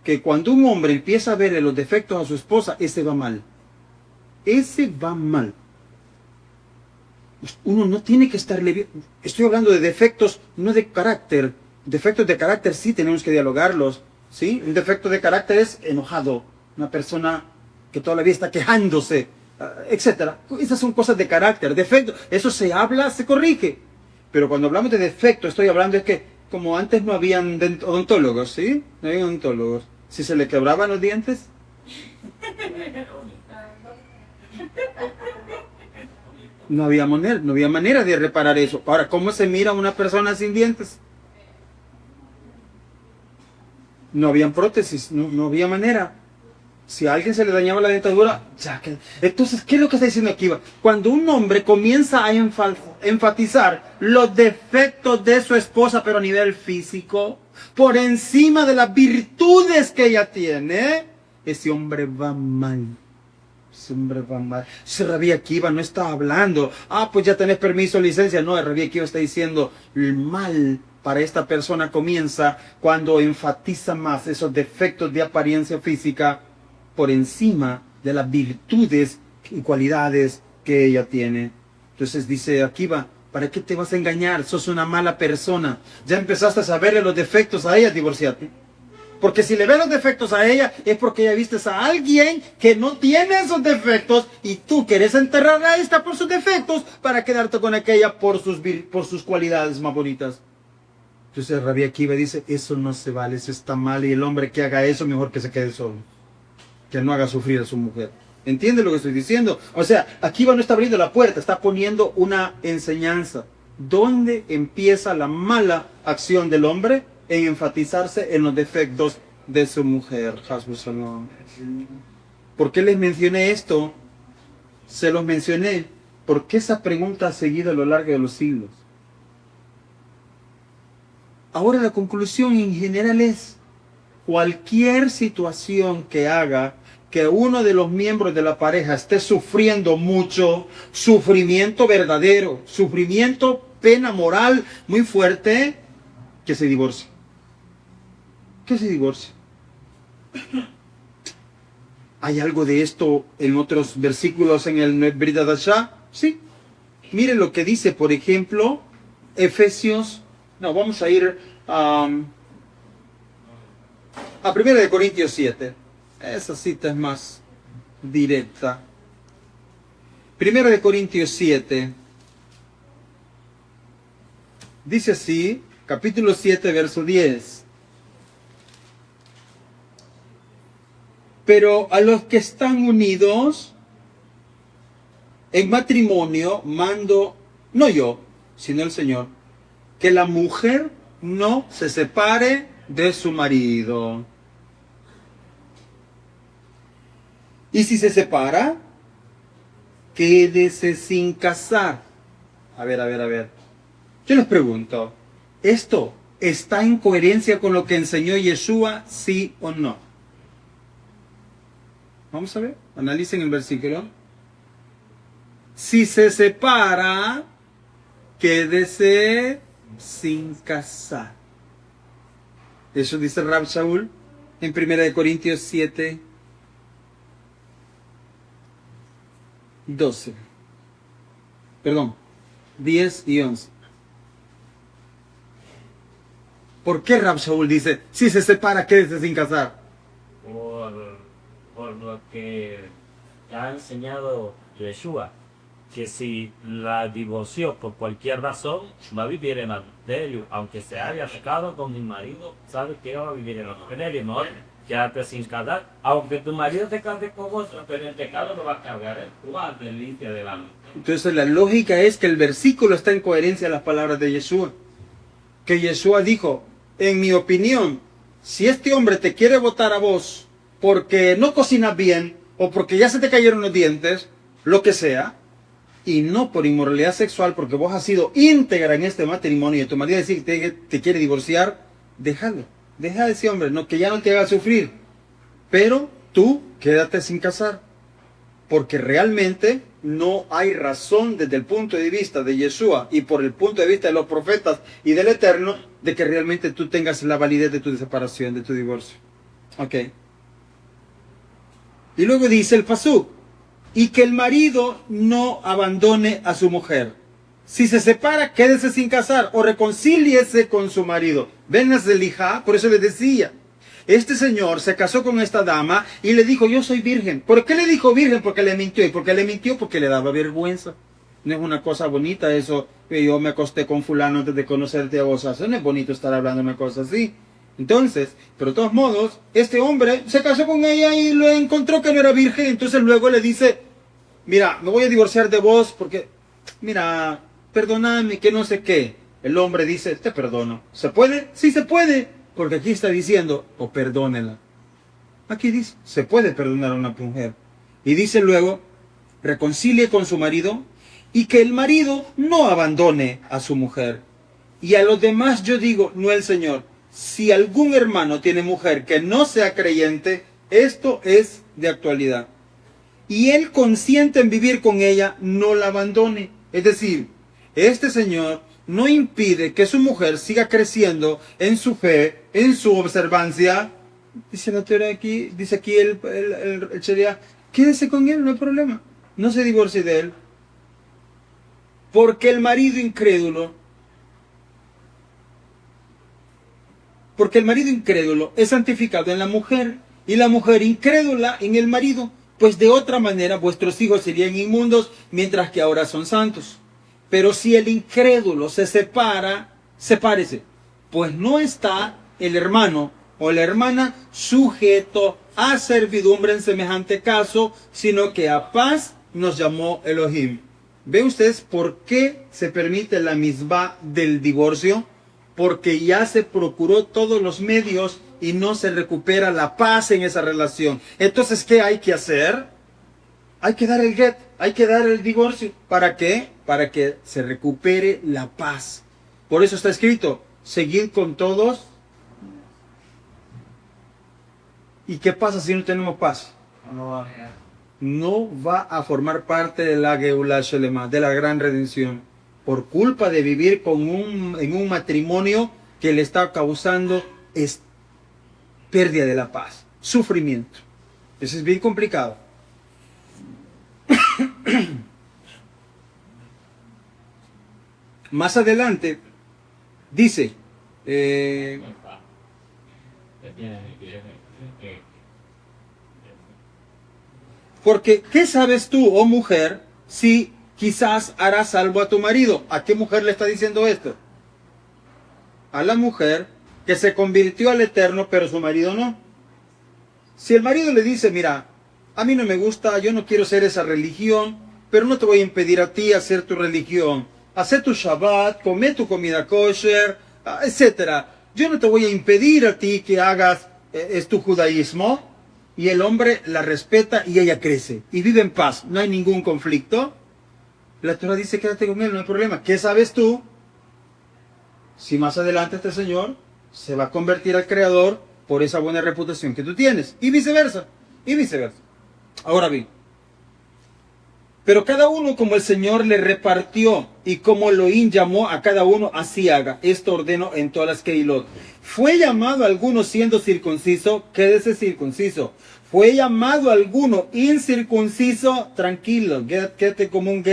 que cuando un hombre empieza a ver los defectos a su esposa, ese va mal. Ese va mal. Uno no tiene que estarle bien. Estoy hablando de defectos, no de carácter. Defectos de carácter sí tenemos que dialogarlos. ¿Sí? Un defecto de carácter es enojado. Una persona que toda la vida está quejándose, etcétera. Esas son cosas de carácter. Defecto, eso se habla, se corrige. Pero cuando hablamos de defecto, estoy hablando es que como antes no habían odontólogos, ¿sí? No había odontólogos. Si se le quebraban los dientes, no había manera de reparar eso. Ahora, ¿cómo se mira a una persona sin dientes? No habían prótesis, no había manera. Si a alguien se le dañaba la dentadura, ya que... Entonces, ¿qué es lo que está diciendo aquí? Cuando un hombre comienza a enfatizar los defectos de su esposa, pero a nivel físico, por encima de las virtudes que ella tiene, ese hombre va mal. Ese hombre va mal. Ese Rabbi Akiva no está hablando, pues ya tenés permiso, licencia. No, el Rabbi Akiva está diciendo, el mal para esta persona comienza cuando enfatiza más esos defectos de apariencia física por encima de las virtudes y cualidades que ella tiene. Entonces dice Akiva, ¿para qué te vas a engañar? Sos una mala persona. Ya empezaste a saberle los defectos a ella, divorciate. Porque si le ves los defectos a ella, es porque ya vistes a alguien que no tiene esos defectos y tú quieres enterrar a esta por sus defectos para quedarte con aquella por sus cualidades más bonitas. Entonces Rabbi Akiva dice, eso no se vale, eso está mal, y el hombre que haga eso mejor que se quede solo. Que no haga sufrir a su mujer. ¿Entiende lo que estoy diciendo? O sea, Akiva no está abriendo la puerta, está poniendo una enseñanza. ¿Dónde empieza la mala acción del hombre? En enfatizarse en los defectos de su mujer. ¿Por qué les mencioné esto? Se los mencioné porque esa pregunta ha seguido a lo largo de los siglos. Ahora la conclusión en general es, cualquier situación que haga que uno de los miembros de la pareja esté sufriendo mucho, sufrimiento verdadero, sufrimiento, pena moral muy fuerte, que se divorcie. Que se divorcie. ¿Hay algo de esto en otros versículos en el Brit Hadashah? Sí. Miren lo que dice, por ejemplo, Efesios. No, vamos a ir a 1 Corintios 7. Esa cita es más directa. 1 Corintios 7. Dice así, capítulo 7, verso 10. Pero a los que están unidos en matrimonio mando, no yo, sino el Señor, que la mujer no se separe de su marido. Y si se separa, quédese sin casar. A ver. Yo les pregunto, ¿esto está en coherencia con lo que enseñó Yeshua, sí o no? Vamos a ver, analicen el versículo. Si se separa, quédese sin casar. Eso dice Rab Shaul en 1 Corintios 7, 12. Perdón, 10 y 11. ¿Por qué Rab Shaul dice, si se separa, quédese sin casar? Por lo que ha enseñado Yeshua, que si la divorció por cualquier razón, va a vivir en adulterio, aunque se haya casado con mi marido, sabe que va a vivir en adulterio, no quédate sin casar, aunque tu marido te case con otro, pero el pecado lo va a cargar, tú vas a limpia delante. Entonces la lógica es que el versículo está en coherencia a las palabras de Yeshua. Que Yeshua dijo, en mi opinión, si este hombre te quiere votar a vos porque no cocinas bien, o porque ya se te cayeron los dientes, lo que sea, y no por inmoralidad sexual, porque vos has sido íntegra en este matrimonio y tu marido dice que te quiere divorciar, déjalo. Deja a ese hombre, no, que ya no te haga sufrir. Pero tú quédate sin casar. Porque realmente no hay razón desde el punto de vista de Yeshua y por el punto de vista de los profetas y del Eterno de que realmente tú tengas la validez de tu separación, de tu divorcio. Ok. Y luego dice el pasuk, y que el marido no abandone a su mujer. Si se separa, quédese sin casar o reconcíliese con su marido. Ven a Zelija, por eso les decía. Este señor se casó con esta dama y le dijo, yo soy virgen. ¿Por qué le dijo virgen? Porque le mintió. ¿Y por qué le mintió? Porque le daba vergüenza. No es una cosa bonita eso, que yo me acosté con fulano antes de conocerte a vos. Eso no es bonito estar hablando una cosa así. Entonces, pero de todos modos, este hombre se casó con ella y lo encontró que no era virgen. Entonces luego le dice, mira, me voy a divorciar de vos porque, mira, perdóname, que no sé qué. El hombre dice, te perdono. ¿Se puede? Sí se puede. Porque aquí está diciendo, o perdónela. Aquí dice, se puede perdonar a una mujer. Y dice luego, reconcilie con su marido y que el marido no abandone a su mujer. Y a los demás yo digo, no el Señor, si algún hermano tiene mujer que no sea creyente, Esto es de actualidad. Y él consiente en vivir con ella, no la abandone. Es decir, este señor no impide que su mujer siga creciendo en su fe, en su observancia. Dice la teoría aquí, dice aquí el Sharia, quédese con él, no hay problema. No se divorcie de él. Porque el marido incrédulo es santificado en la mujer y la mujer incrédula en el marido, pues de otra manera vuestros hijos serían inmundos mientras que ahora son santos. Pero si el incrédulo se separa, sepárese, pues no está el hermano o la hermana sujeto a servidumbre en semejante caso, sino que a paz nos llamó Elohim. ¿Ven ustedes por qué se permite la misbah del divorcio? Porque ya se procuró todos los medios y no se recupera la paz en esa relación. Entonces, ¿qué hay que hacer? Hay que dar el get, hay que dar el divorcio. ¿Para qué? Para que se recupere la paz. Por eso está escrito, seguid con todos. ¿Y qué pasa si no tenemos paz? No va a formar parte de la Geulah Shelema, de la gran redención, por culpa de vivir en un matrimonio que le está causando pérdida de la paz, sufrimiento. Eso es bien complicado. Más adelante dice, porque ¿qué sabes tú, oh mujer, si quizás harás salvo a tu marido? ¿A qué mujer le está diciendo esto? A la mujer que se convirtió al Eterno, pero su marido no. Si el marido le dice, mira, a mí no me gusta, yo no quiero ser esa religión, pero no te voy a impedir a ti hacer tu religión. Hacer tu Shabbat, come tu comida kosher, etc. Yo no te voy a impedir a ti que hagas tu judaísmo. Y el hombre la respeta y ella crece. Y vive en paz, no hay ningún conflicto. La Torah dice, quédate con él, no hay problema. ¿Qué sabes tú? Si más adelante este señor se va a convertir al Creador por esa buena reputación que tú tienes. Y viceversa. Y viceversa. Ahora bien. Pero cada uno como el Señor le repartió y como Elohim llamó a cada uno, así haga. Esto ordeno en todas las Keilot. Fue llamado a alguno siendo circunciso, quédese circunciso. Fue llamado a alguno incircunciso, tranquilo, quédate como un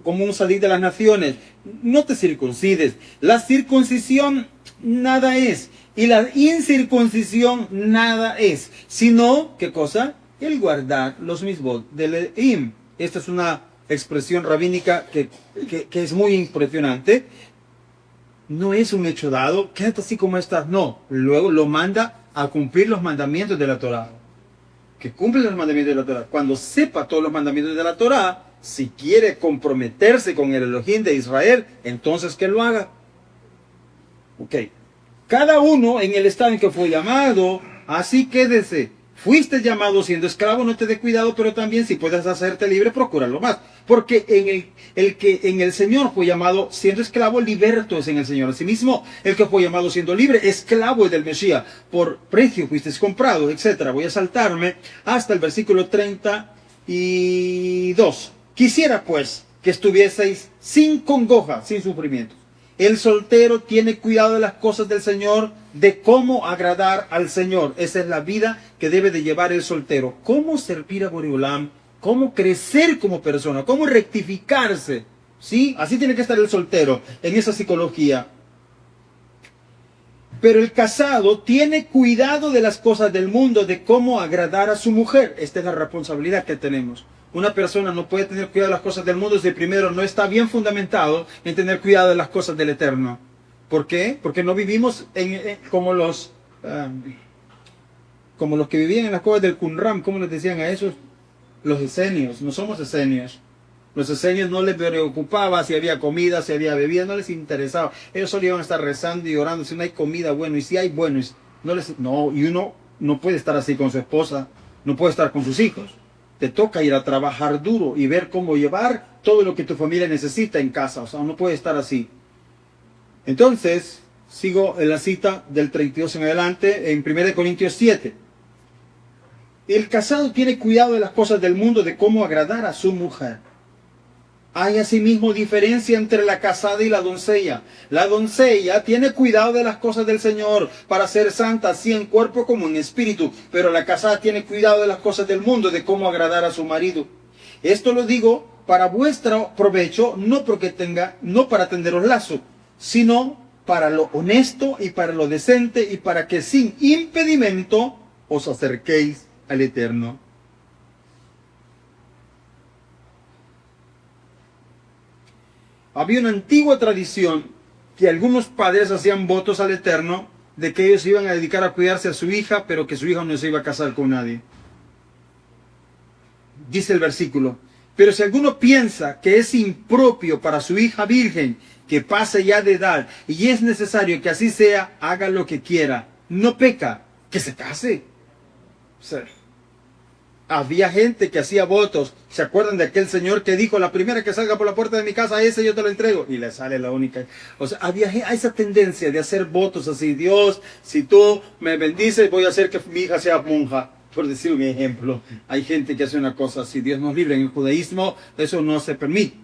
como un sadí de las naciones. No te circuncides. La circuncisión nada es. Y la incircuncisión nada es. Sino, ¿qué cosa? El guardar los mismos del Elohim. Esta es una expresión rabínica que es muy impresionante. No es un hecho dado, quédate así como estás. No, luego lo manda a cumplir los mandamientos de la Torah. Que cumple los mandamientos de la Torah. Cuando sepa todos los mandamientos de la Torah, si quiere comprometerse con el Elohim de Israel, entonces que lo haga. Ok. Cada uno en el estado en que fue llamado, así quédese. Fuiste llamado siendo esclavo, no te dé cuidado, pero también si puedes hacerte libre, procúralo más. Porque el que en el Señor fue llamado siendo esclavo, liberto es en el Señor. Asimismo, el que fue llamado siendo libre, esclavo es del Mesías. Por precio fuiste comprado, etc. Voy a saltarme hasta el versículo 32. Quisiera pues que estuvieseis sin congoja, sin sufrimiento. El soltero tiene cuidado de las cosas del Señor, de cómo agradar al Señor. Esa es la vida que debe de llevar el soltero. Cómo servir a Boreolam, cómo crecer como persona, cómo rectificarse. ¿Sí? Así tiene que estar el soltero, en esa psicología. Pero el casado tiene cuidado de las cosas del mundo, de cómo agradar a su mujer. Esta es la responsabilidad que tenemos. Una persona no puede tener cuidado de las cosas del mundo si primero no está bien fundamentado en tener cuidado de las cosas del Eterno. ¿Por qué? Porque no vivimos como los que vivían en las cuevas del Qumran. ¿Cómo les decían a esos? Los esenios. No somos esenios. Los esenios no les preocupaba si había comida, si había bebida, no les interesaba. Ellos solo iban a estar rezando y orando si no hay comida, bueno, y si hay, bueno, y uno no puede estar así con su esposa, no puede estar con sus hijos. Te toca ir a trabajar duro y ver cómo llevar todo lo que tu familia necesita en casa. O sea, no puede estar así. Entonces, sigo en la cita del 32 en adelante, en 1 Corintios 7. El casado tiene cuidado de las cosas del mundo, de cómo agradar a su mujer. Hay asimismo diferencia entre la casada y la doncella. La doncella tiene cuidado de las cosas del Señor para ser santa, así en cuerpo como en espíritu. Pero la casada tiene cuidado de las cosas del mundo, de cómo agradar a su marido. Esto lo digo para vuestro provecho, no para tenderos lazo, sino para lo honesto y para lo decente y para que sin impedimento os acerquéis al Eterno. Había una antigua tradición que algunos padres hacían votos al Eterno de que ellos iban a dedicar a cuidarse a su hija, pero que su hija no se iba a casar con nadie. Dice el versículo: pero si alguno piensa que es impropio para su hija virgen que pase ya de edad y es necesario que así sea, haga lo que quiera. No peca, que se case. O sea, había gente que hacía votos. ¿Se acuerdan de aquel señor que dijo: la primera que salga por la puerta de mi casa, a ese yo te lo entrego? Y le sale la única. O sea, había esa tendencia de hacer votos así: Dios, si tú me bendices, voy a hacer que mi hija sea monja. Por decir un ejemplo, hay gente que hace una cosa así. Dios nos libre, en el judaísmo eso no se permite.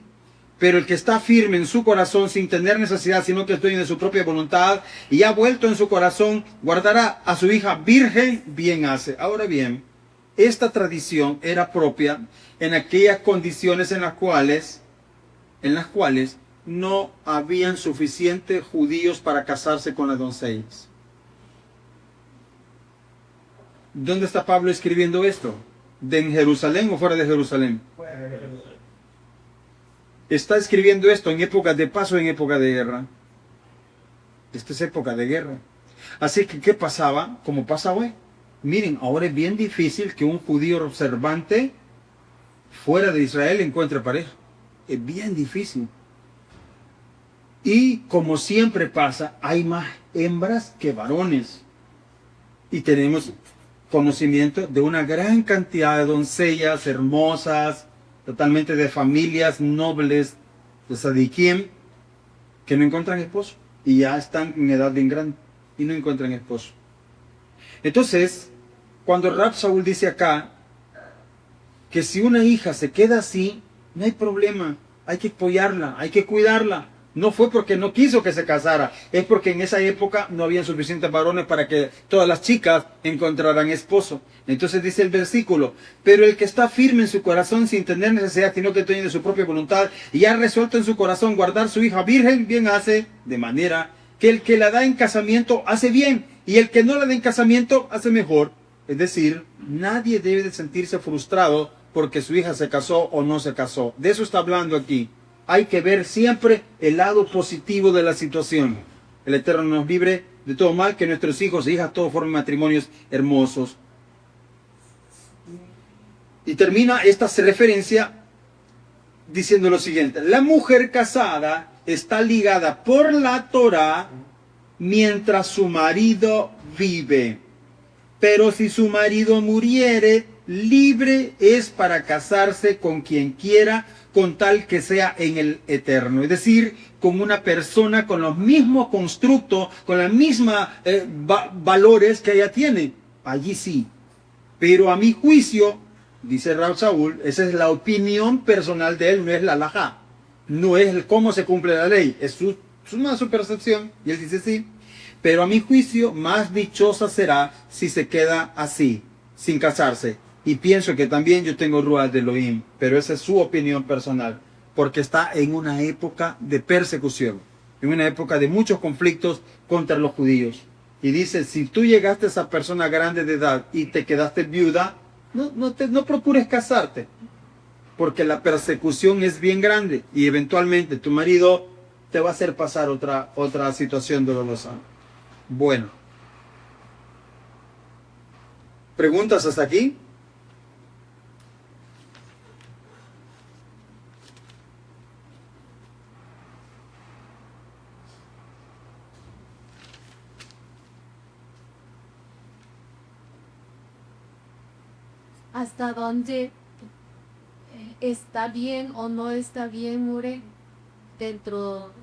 Pero el que está firme en su corazón sin tener necesidad, sino que es dueño de su propia voluntad y ha vuelto en su corazón, guardará a su hija virgen, bien hace. Ahora bien, esta tradición era propia en aquellas condiciones en las cuales no habían suficientes judíos para casarse con las doncellas. ¿Dónde está Pablo escribiendo esto? ¿En Jerusalén o fuera de Jerusalén? Está escribiendo esto en época de paz o en época de guerra. Esta es época de guerra. Así que, ¿qué pasaba? Como pasa hoy. Miren, ahora es bien difícil que un judío observante fuera de Israel encuentre pareja. Es bien difícil. Y como siempre pasa, hay más hembras que varones. Y tenemos conocimiento de una gran cantidad de doncellas hermosas, totalmente de familias nobles, de Sadiquim, que no encuentran esposo. Y ya están en edad bien grande y no encuentran esposo. Entonces, cuando Rab Saúl dice acá que si una hija se queda así, no hay problema, hay que apoyarla, hay que cuidarla. No fue porque no quiso que se casara, es porque en esa época no había suficientes varones para que todas las chicas encontraran esposo. Entonces dice el versículo: pero el que está firme en su corazón sin tener necesidad, sino que tiene su propia voluntad y ha resuelto en su corazón guardar su hija virgen, bien hace, de manera que el que la da en casamiento hace bien y el que no la da en casamiento hace mejor. Es decir, nadie debe de sentirse frustrado porque su hija se casó o no se casó. De eso está hablando aquí. Hay que ver siempre el lado positivo de la situación. El Eterno nos libre de todo mal, que nuestros hijos e hijas todos formen matrimonios hermosos. Y termina esta referencia diciendo lo siguiente: la mujer casada está ligada por la Torá mientras su marido vive. Pero si su marido muriere, libre es para casarse con quien quiera, con tal que sea en el eterno. Es decir, con una persona con los mismos constructos, con los mismos valores que ella tiene. Allí sí. Pero a mi juicio, dice Rab Saúl, esa es la opinión personal de él, no es la halajá. No es el cómo se cumple la ley. Es su percepción. Y él dice sí. Pero a mi juicio, más dichosa será si se queda así, sin casarse. Y pienso que también yo tengo Ruach de Elohim, pero esa es su opinión personal, porque está en una época de persecución, en una época de muchos conflictos contra los judíos. Y dice: si tú llegaste a esa persona grande de edad y te quedaste viuda, no procures casarte, porque la persecución es bien grande y eventualmente tu marido te va a hacer pasar otra situación dolorosa. Bueno, ¿preguntas hasta aquí? ¿Hasta dónde está bien o no está bien, Mure?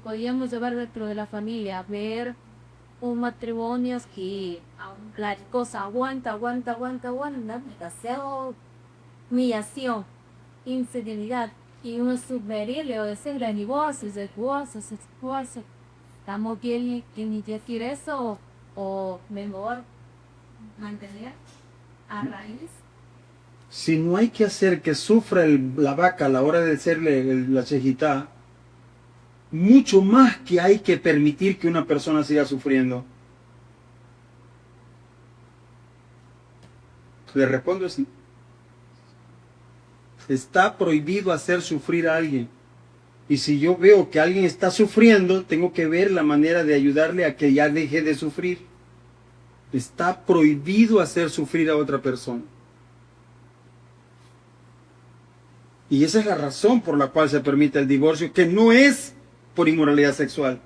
Podríamos llevar dentro de la familia, ver un matrimonio que la cosa aguanta, demasiado humillación, infidelidad, y uno subverirle o decirle divorcio. Estamos bien, ¿quién quiere eso? O mejor mantener a raíz. Si no hay que hacer que sufra la vaca a la hora de hacerle la chejitá, mucho más que hay que permitir que una persona siga sufriendo. Le respondo así. Está prohibido hacer sufrir a alguien. Y si yo veo que alguien está sufriendo, tengo que ver la manera de ayudarle a que ya deje de sufrir. Está prohibido hacer sufrir a otra persona. Y esa es la razón por la cual se permite el divorcio, que no es por inmoralidad sexual.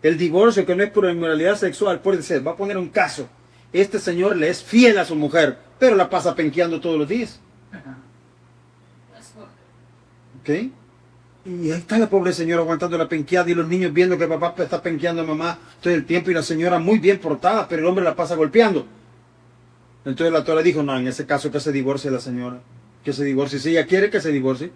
El divorcio que no es por inmoralidad sexual, puede ser, va a poner un caso. Este señor le es fiel a su mujer, pero la pasa penqueando todos los días. ¿Ok? Y ahí está la pobre señora aguantando la penqueada y los niños viendo que papá está penqueando a mamá todo el tiempo y la señora muy bien portada, pero el hombre la pasa golpeando. Entonces la Torah dijo, no, en ese caso que se divorcie la señora. Que se divorcie. Si ella quiere que se divorcie,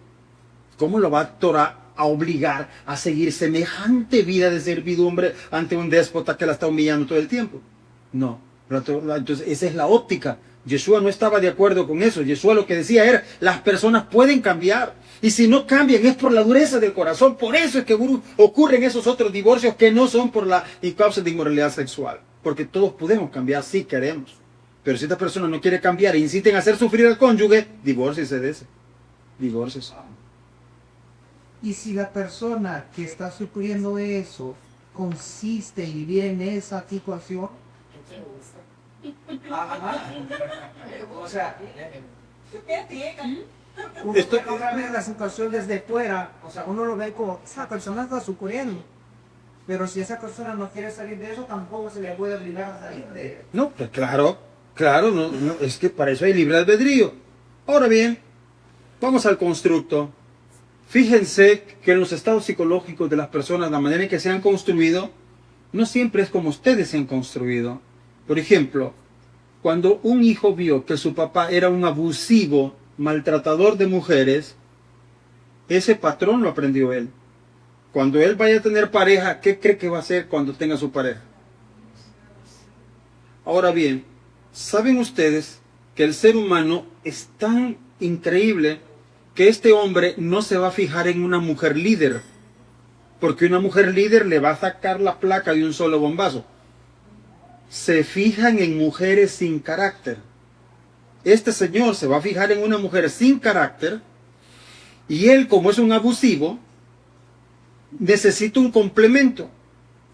¿cómo lo va a Torah a obligar a seguir semejante vida de servidumbre ante un déspota que la está humillando todo el tiempo? No. Entonces esa es la óptica. Yeshua no estaba de acuerdo con eso. Yeshua lo que decía era, las personas pueden cambiar. Y si no cambian es por la dureza del corazón. Por eso es que ocurren esos otros divorcios que no son por la causa de inmoralidad sexual. Porque todos podemos cambiar si queremos. Pero si esta persona no quiere cambiar e insisten en hacer sufrir al cónyuge, divórciese de ese. Divórciese. Y si la persona que está sufriendo eso consiste en vivir en esa situación, o sea, uno ve la situación desde fuera, o sea, uno lo ve como, esa persona está sufriendo. Pero si esa persona no quiere salir de eso, tampoco se le puede obligar a salir de eso. No, pues claro, no, es que para eso hay libre albedrío. Ahora bien, vamos al constructo. Fíjense que en los estados psicológicos de las personas, la manera en que se han construido, no siempre es como ustedes se han construido. Por ejemplo, cuando un hijo vio que su papá era un abusivo, maltratador de mujeres, ese patrón lo aprendió él. Cuando él vaya a tener pareja, ¿qué cree que va a hacer cuando tenga su pareja? Ahora bien, ¿saben ustedes que el ser humano es tan increíble que este hombre no se va a fijar en una mujer líder? Porque una mujer líder le va a sacar la placa de un solo bombazo. Se fijan en mujeres sin carácter. Este señor se va a fijar en una mujer sin carácter y él, como es un abusivo, necesita un complemento.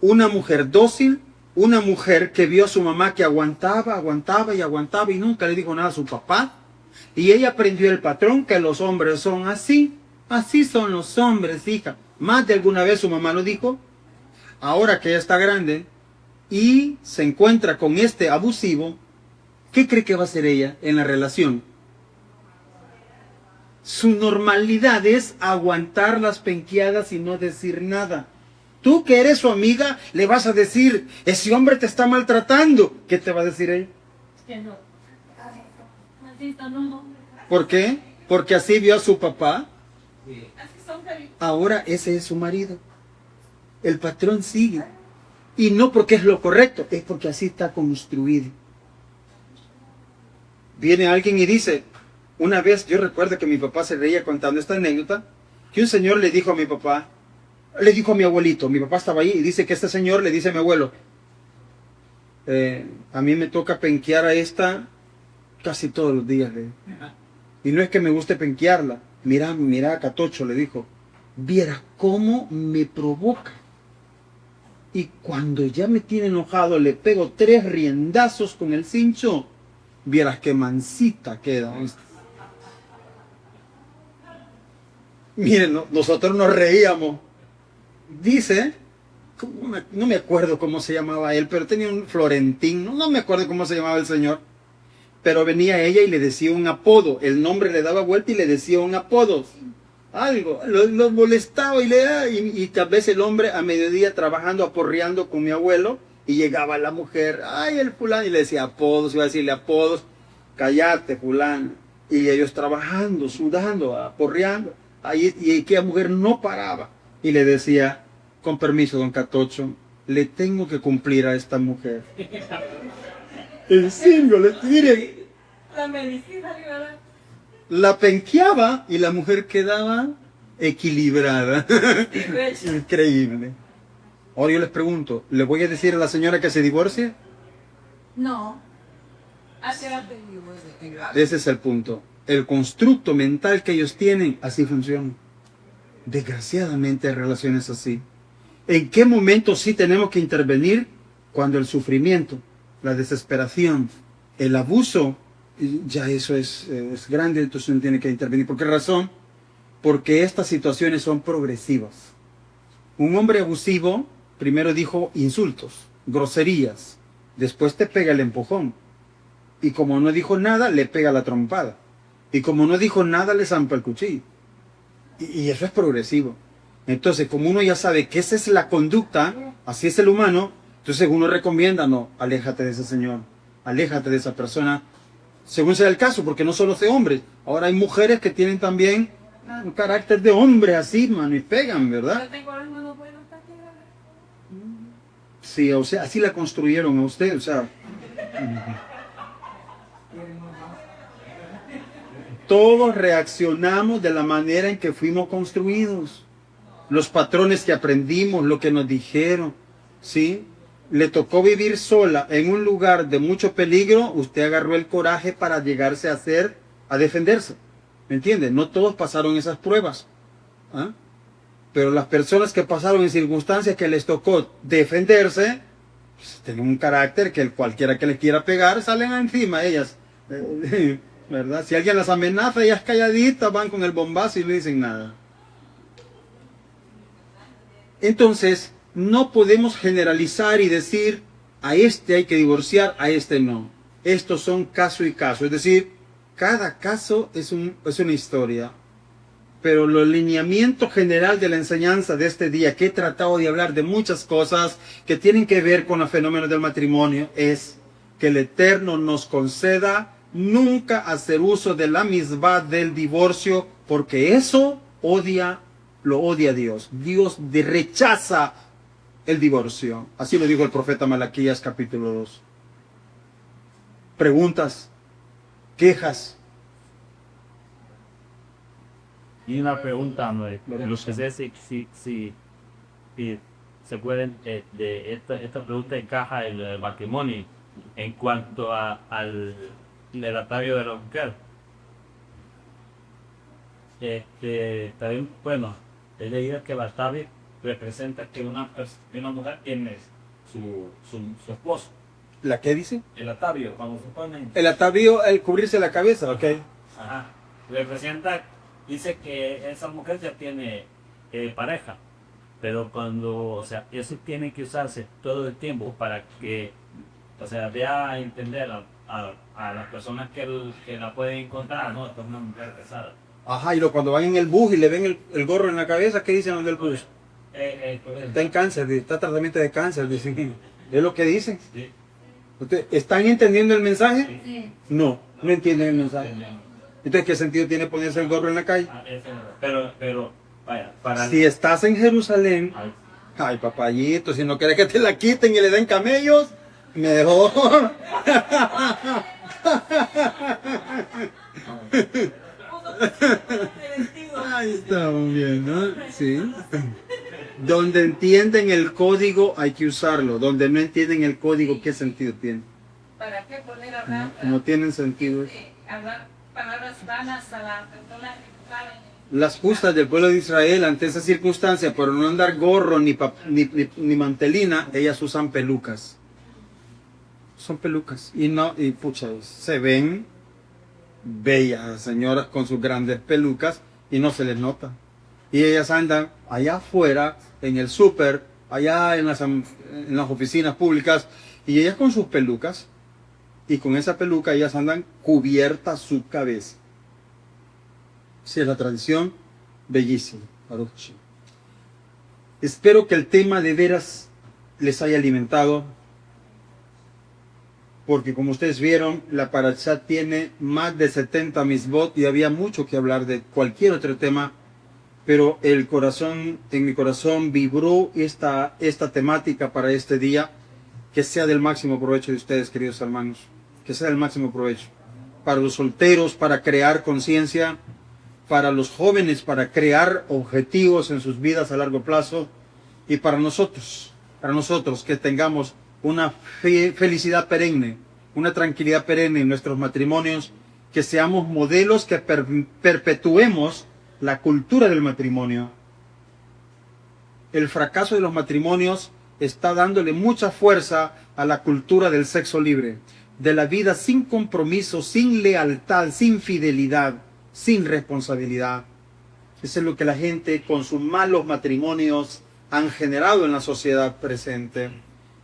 Una mujer dócil, una mujer que vio a su mamá que aguantaba y nunca le dijo nada a su papá. Y ella aprendió el patrón que los hombres son así. Así son los hombres, hija. Más de alguna vez su mamá lo dijo. Ahora que ella está grande y se encuentra con este abusivo, ¿qué cree que va a hacer ella en la relación? Su normalidad es aguantar las penqueadas y no decir nada. Tú que eres su amiga, le vas a decir, ese hombre te está maltratando. ¿Qué te va a decir ella? Que no. Maldito, no. ¿Por qué? Porque así vio a su papá. Así son, cariño. Ahora ese es su marido. El patrón sigue. Y no porque es lo correcto, es porque así está construido. Viene alguien y dice, una vez yo recuerdo que mi papá se reía contando esta anécdota, que un señor le dijo a mi papá, le dijo a mi abuelito, mi papá estaba ahí y dice que este señor le dice a mi abuelo, a mí me toca penquear a esta casi todos los días. Y no es que me guste penquearla, mira Catocho, le dijo, viera cómo me provoca. Y cuando ya me tiene enojado, le pego 3 riendazos con el cincho. Vieras qué mansita queda. Miren, nosotros nos reíamos. Dice, no me acuerdo cómo se llamaba él, pero tenía un Florentín, no me acuerdo cómo se llamaba el señor. Pero venía ella y le decía un apodo. El nombre le daba vuelta y le decía un apodo. Algo, los molestaba y tal vez el hombre a mediodía trabajando, aporreando con mi abuelo, Y llegaba la mujer, ay, el fulano, y le decía apodos, iba a decirle apodos, cállate, fulano. Y ellos trabajando, sudando, aporreando, ahí, y que la mujer no paraba. Y le decía, con permiso, don Catocho, le tengo que cumplir a esta mujer. En serio, le tiré. La medicina, ¿verdad? La penqueaba y la mujer quedaba equilibrada. Increíble. Ahora yo les pregunto, ¿le voy a decir a la señora que se divorcie? No. Hace Ese es el punto. El constructo mental que ellos tienen, así funciona. Desgraciadamente hay relaciones así. ¿En qué momento sí tenemos que intervenir? Cuando el sufrimiento, la desesperación, el abuso, ya eso es grande, entonces uno tiene que intervenir. ¿Por qué razón? Porque estas situaciones son progresivas. Un hombre abusivo primero dijo insultos, groserías, después te pega el empujón. Y como no dijo nada, le pega la trompada. Y como no dijo nada, le zampa el cuchillo. Y eso es progresivo. Entonces, como uno ya sabe que esa es la conducta, así es el humano, entonces uno recomienda, no, aléjate de ese señor, aléjate de esa persona, según sea el caso, porque no solo de hombres. Ahora hay mujeres que tienen también un carácter de hombre así, mano, y pegan, ¿verdad? Sí, o sea, así la construyeron a usted, o sea. Todos reaccionamos de la manera en que fuimos construidos. Los patrones que aprendimos, lo que nos dijeron, ¿sí? Le tocó vivir sola en un lugar de mucho peligro, usted agarró el coraje para llegarse a defenderse. ¿Me entiende? No todos pasaron esas pruebas. ¿Ah? Pero las personas que pasaron en circunstancias que les tocó defenderse, pues, tienen un carácter que cualquiera que les quiera pegar, salen encima ellas. ¿Verdad? Si alguien las amenaza, ellas calladitas van con el bombazo y no dicen nada. Entonces, no podemos generalizar y decir, a este hay que divorciar, a este no. Estos son caso y caso. Es decir, cada caso es una historia. Pero el lineamiento general de la enseñanza de este día, que he tratado de hablar de muchas cosas que tienen que ver con los fenómenos del matrimonio, es que el Eterno nos conceda nunca hacer uso de la misbah del divorcio, porque eso lo odia Dios. Dios rechaza el divorcio. Así lo dijo el profeta Malaquías capítulo 2. Preguntas, quejas. Y una pregunta, ¿no? Lo que sé si se pueden, esta pregunta encaja en el matrimonio en cuanto al atavio de la mujer. También, bueno, he leído que el atavio representa que una mujer tiene su esposo. ¿La qué dice? El atavio, cuando se pone... El atavío, el cubrirse la cabeza, ok. Ajá. Representa, dice que esa mujer ya tiene pareja, pero o sea, eso tiene que usarse todo el tiempo para que, o sea, dé a entender a las personas que la pueden encontrar, ¿no? Esta es una mujer pesada. Ajá, y cuando van en el bus y le ven el gorro en la cabeza, ¿qué dicen los del bus? Está en cáncer, está en tratamiento de cáncer, dicen. ¿Es lo que dicen? Sí. ¿Están entendiendo el mensaje? Sí. No entienden el mensaje. Entonces, ¿qué sentido tiene ponerse el gorro en la calle? Pero, vaya, para... Si estás en Jerusalén, ay papayito, si no quieres que te la quiten y le den camellos, mejor. Ahí estamos bien, ¿no? Sí. Donde entienden el código hay que usarlo. Donde no entienden el código, ¿qué sentido tiene? ¿Para qué poner a hablar? No tienen sentido. Hablar palabras vanas a la persona que sabe. Las justas del pueblo de Israel ante esa circunstancia, por no andar gorro ni mantelina, ellas usan pelucas. Son pelucas. Y pucha, se ven bellas señoras con sus grandes pelucas y no se les nota. Y ellas andan allá afuera, en el súper, allá en las oficinas públicas, y ellas con sus pelucas, y con esa peluca ellas andan cubiertas su cabeza. Sí, es la tradición bellísima. Espero que el tema de veras les haya alimentado, porque como ustedes vieron, la Parashá tiene más de 70 misbot y había mucho que hablar de cualquier otro tema, pero en mi corazón vibró esta temática para este día. Que sea del máximo provecho de ustedes, queridos hermanos, que sea del máximo provecho. Para los solteros, para crear conciencia, para los jóvenes, para crear objetivos en sus vidas a largo plazo, y para nosotros que tengamos una felicidad perenne, una tranquilidad perenne en nuestros matrimonios, que seamos modelos que perpetuemos la cultura del matrimonio. El fracaso de los matrimonios está dándole mucha fuerza a la cultura del sexo libre, de la vida sin compromiso, sin lealtad, sin fidelidad, sin responsabilidad. Eso es lo que la gente con sus malos matrimonios han generado en la sociedad presente.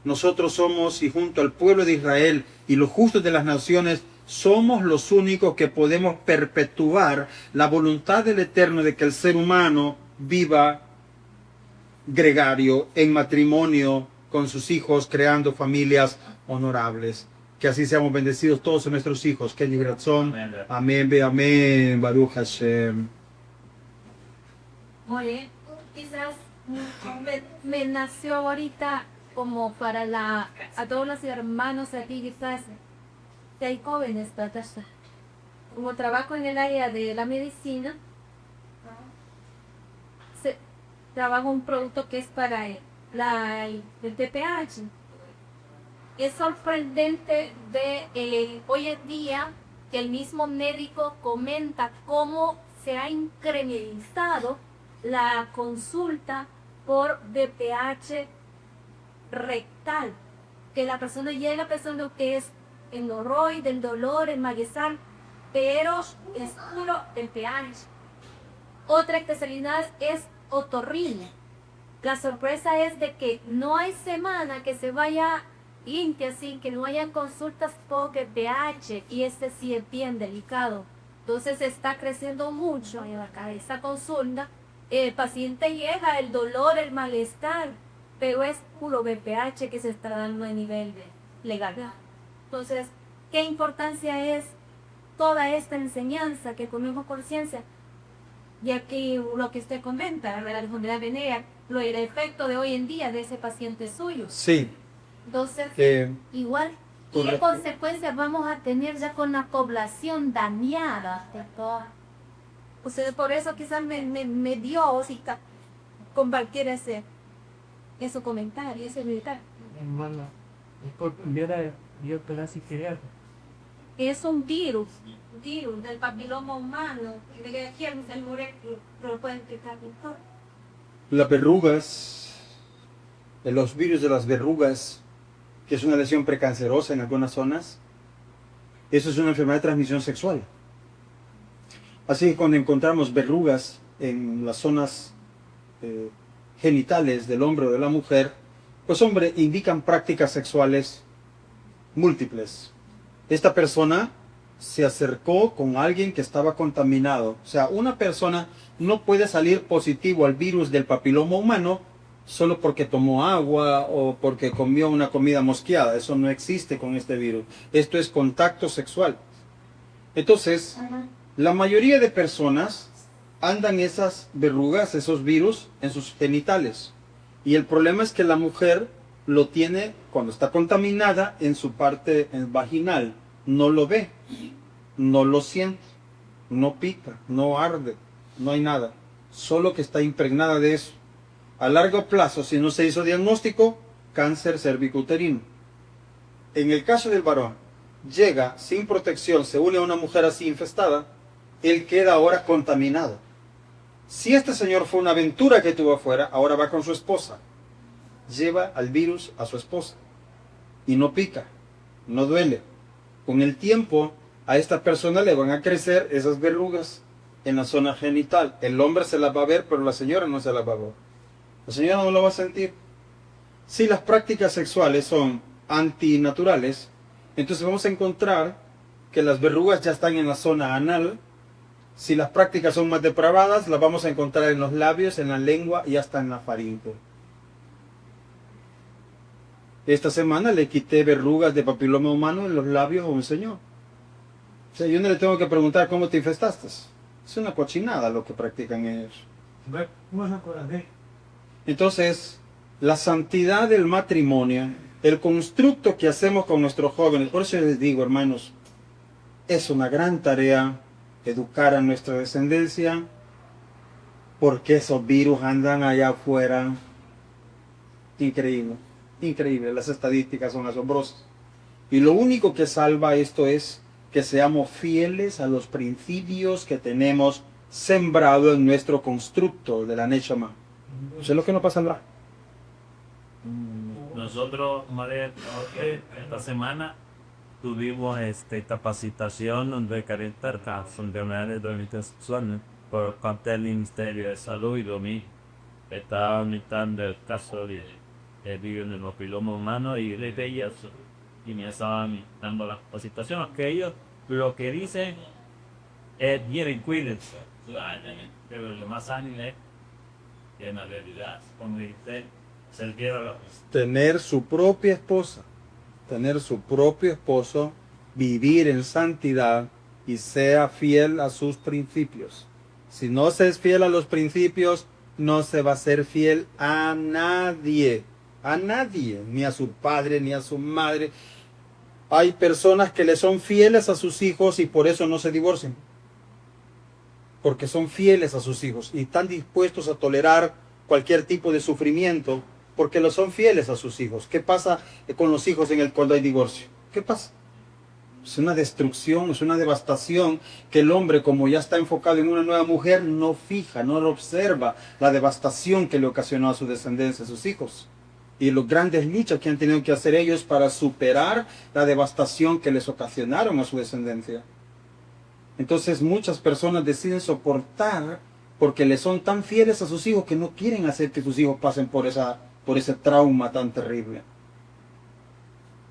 Nosotros somos, y junto al pueblo de Israel y los justos de las naciones, somos los únicos que podemos perpetuar la voluntad del Eterno de que el ser humano viva gregario, en matrimonio, con sus hijos, creando familias honorables. Que así seamos bendecidos todos nuestros hijos. Que liberación. Amén, amén, Baruch Hashem. Oye, quizás me nació ahorita como para a todos los hermanos aquí, quizás, que hay jóvenes, Natasha. Como trabajo en el área de la medicina, trabajo un producto que es para el TPH. Es sorprendente hoy en día que el mismo médico comenta cómo se ha incrementado la consulta por DPH rectal, que la persona llega pensando que es hemorroide, el dolor, el malestar, pero es puro DPH. Otra especialidad es otorrino. La sorpresa es de que no hay semana que se vaya limpia sin que no haya consultas por DPH, y este sí es bien delicado. Entonces está creciendo mucho en la cabeza consulta. El paciente llega, el dolor, el malestar, pero es puro BPH que se está dando a nivel legal. Entonces, ¿qué importancia es toda esta enseñanza que comemos conciencia? Y aquí lo que usted comenta, la enfermedad venérea, el efecto de hoy en día de ese paciente suyo. Sí. Entonces, igual, correcto. ¿qué consecuencias vamos a tener ya con la población dañada de toda? O sea, por eso quizás me dio cita compartir ese comentario, ese militar. Hermano, yo casi quería. Es un virus del papiloma humano, de que aquí el lo pueden explicar todo. Las verrugas, los virus de las verrugas, que es una lesión precancerosa en algunas zonas, eso es una enfermedad de transmisión sexual. Así que cuando encontramos verrugas en las zonas genitales del hombre o de la mujer, pues hombre, indican prácticas sexuales múltiples. Esta persona se acercó con alguien que estaba contaminado. O sea, una persona no puede salir positivo al virus del papiloma humano solo porque tomó agua o porque comió una comida mosqueada. Eso no existe con este virus. Esto es contacto sexual. Entonces, la mayoría de personas andan esas verrugas, esos virus, en sus genitales. Y el problema es que la mujer lo tiene cuando está contaminada en su parte vaginal. No lo ve, no lo siente, no pica, no arde, no hay nada. Solo que está impregnada de eso. A largo plazo, si no se hizo diagnóstico, cáncer cervicouterino. En el caso del varón, llega sin protección, se une a una mujer así infestada, él queda ahora contaminado. Si este señor fue una aventura que tuvo afuera, ahora va con su esposa. Lleva al virus a su esposa. Y no pica, no duele. Con el tiempo, a esta persona le van a crecer esas verrugas en la zona genital. El hombre se las va a ver, pero la señora no se las va a ver. La señora no lo va a sentir. Si las prácticas sexuales son antinaturales, entonces vamos a encontrar que las verrugas ya están en la zona anal. Si las prácticas son más depravadas, las vamos a encontrar en los labios, en la lengua y hasta en la faringe. Esta semana le quité verrugas de papiloma humano en los labios a un señor. O sea, yo no le tengo que preguntar cómo te infestaste. Es una cochinada lo que practican ellos. Entonces, la santidad del matrimonio, el constructo que hacemos con nuestros jóvenes, por eso les digo, hermanos, es una gran tarea educar a nuestra descendencia, porque esos virus andan allá afuera. Increíble, increíble, las estadísticas son asombrosas. Y lo único que salva esto es que seamos fieles a los principios que tenemos sembrado en nuestro constructo de la Neshama. Eso es lo que no pasa nada. Nosotros, María, esta semana tuvimos capacitación de carácter funcionales de organizaciones por parte del Ministerio de Salud y lo mismo. Estaba mitando el caso de virus en el papiloma humano y de ellas y me estaban dando la capacitación. Que ellos lo que dicen es bien, cuídense. Pero lo más ánimo es que en la realidad, como dice, servir a la Tener su propia esposa, tener su propio esposo, vivir en santidad y sea fiel a sus principios. Si no se es fiel a los principios, no se va a ser fiel a nadie, ni a su padre, ni a su madre. Hay personas que le son fieles a sus hijos y por eso no se divorcian. Porque son fieles a sus hijos y están dispuestos a tolerar cualquier tipo de sufrimiento porque lo son fieles a sus hijos. ¿Qué pasa con los hijos cuando hay divorcio? ¿Qué pasa? Es una destrucción, es una devastación que el hombre, como ya está enfocado en una nueva mujer, no fija, no observa la devastación que le ocasionó a su descendencia, a sus hijos. Y los grandes luchas que han tenido que hacer ellos para superar la devastación que les ocasionaron a su descendencia. Entonces muchas personas deciden soportar porque le son tan fieles a sus hijos que no quieren hacer que sus hijos pasen por ese trauma tan terrible.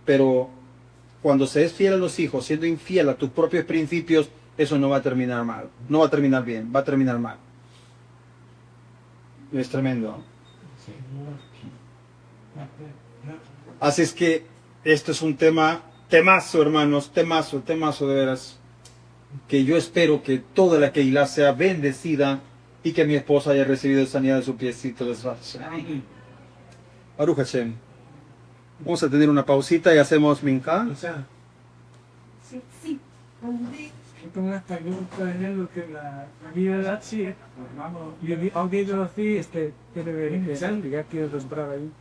Pero cuando se es fiel a los hijos, siendo infiel a tus propios principios, eso no va a terminar mal, no va a terminar bien, va a terminar mal. Es tremendo. Así es que esto es un temazo, hermanos, temazo de veras, que yo espero que toda la Keilah sea bendecida y que mi esposa haya recibido sanidad de su piecito de Baruch Hashem. Vamos a tener una pausita y hacemos mincha. Sí. Tengo una pregunta en lo que la vida da sí. Yo vi audio así, que debería empezar, ya quiero comprar ahí.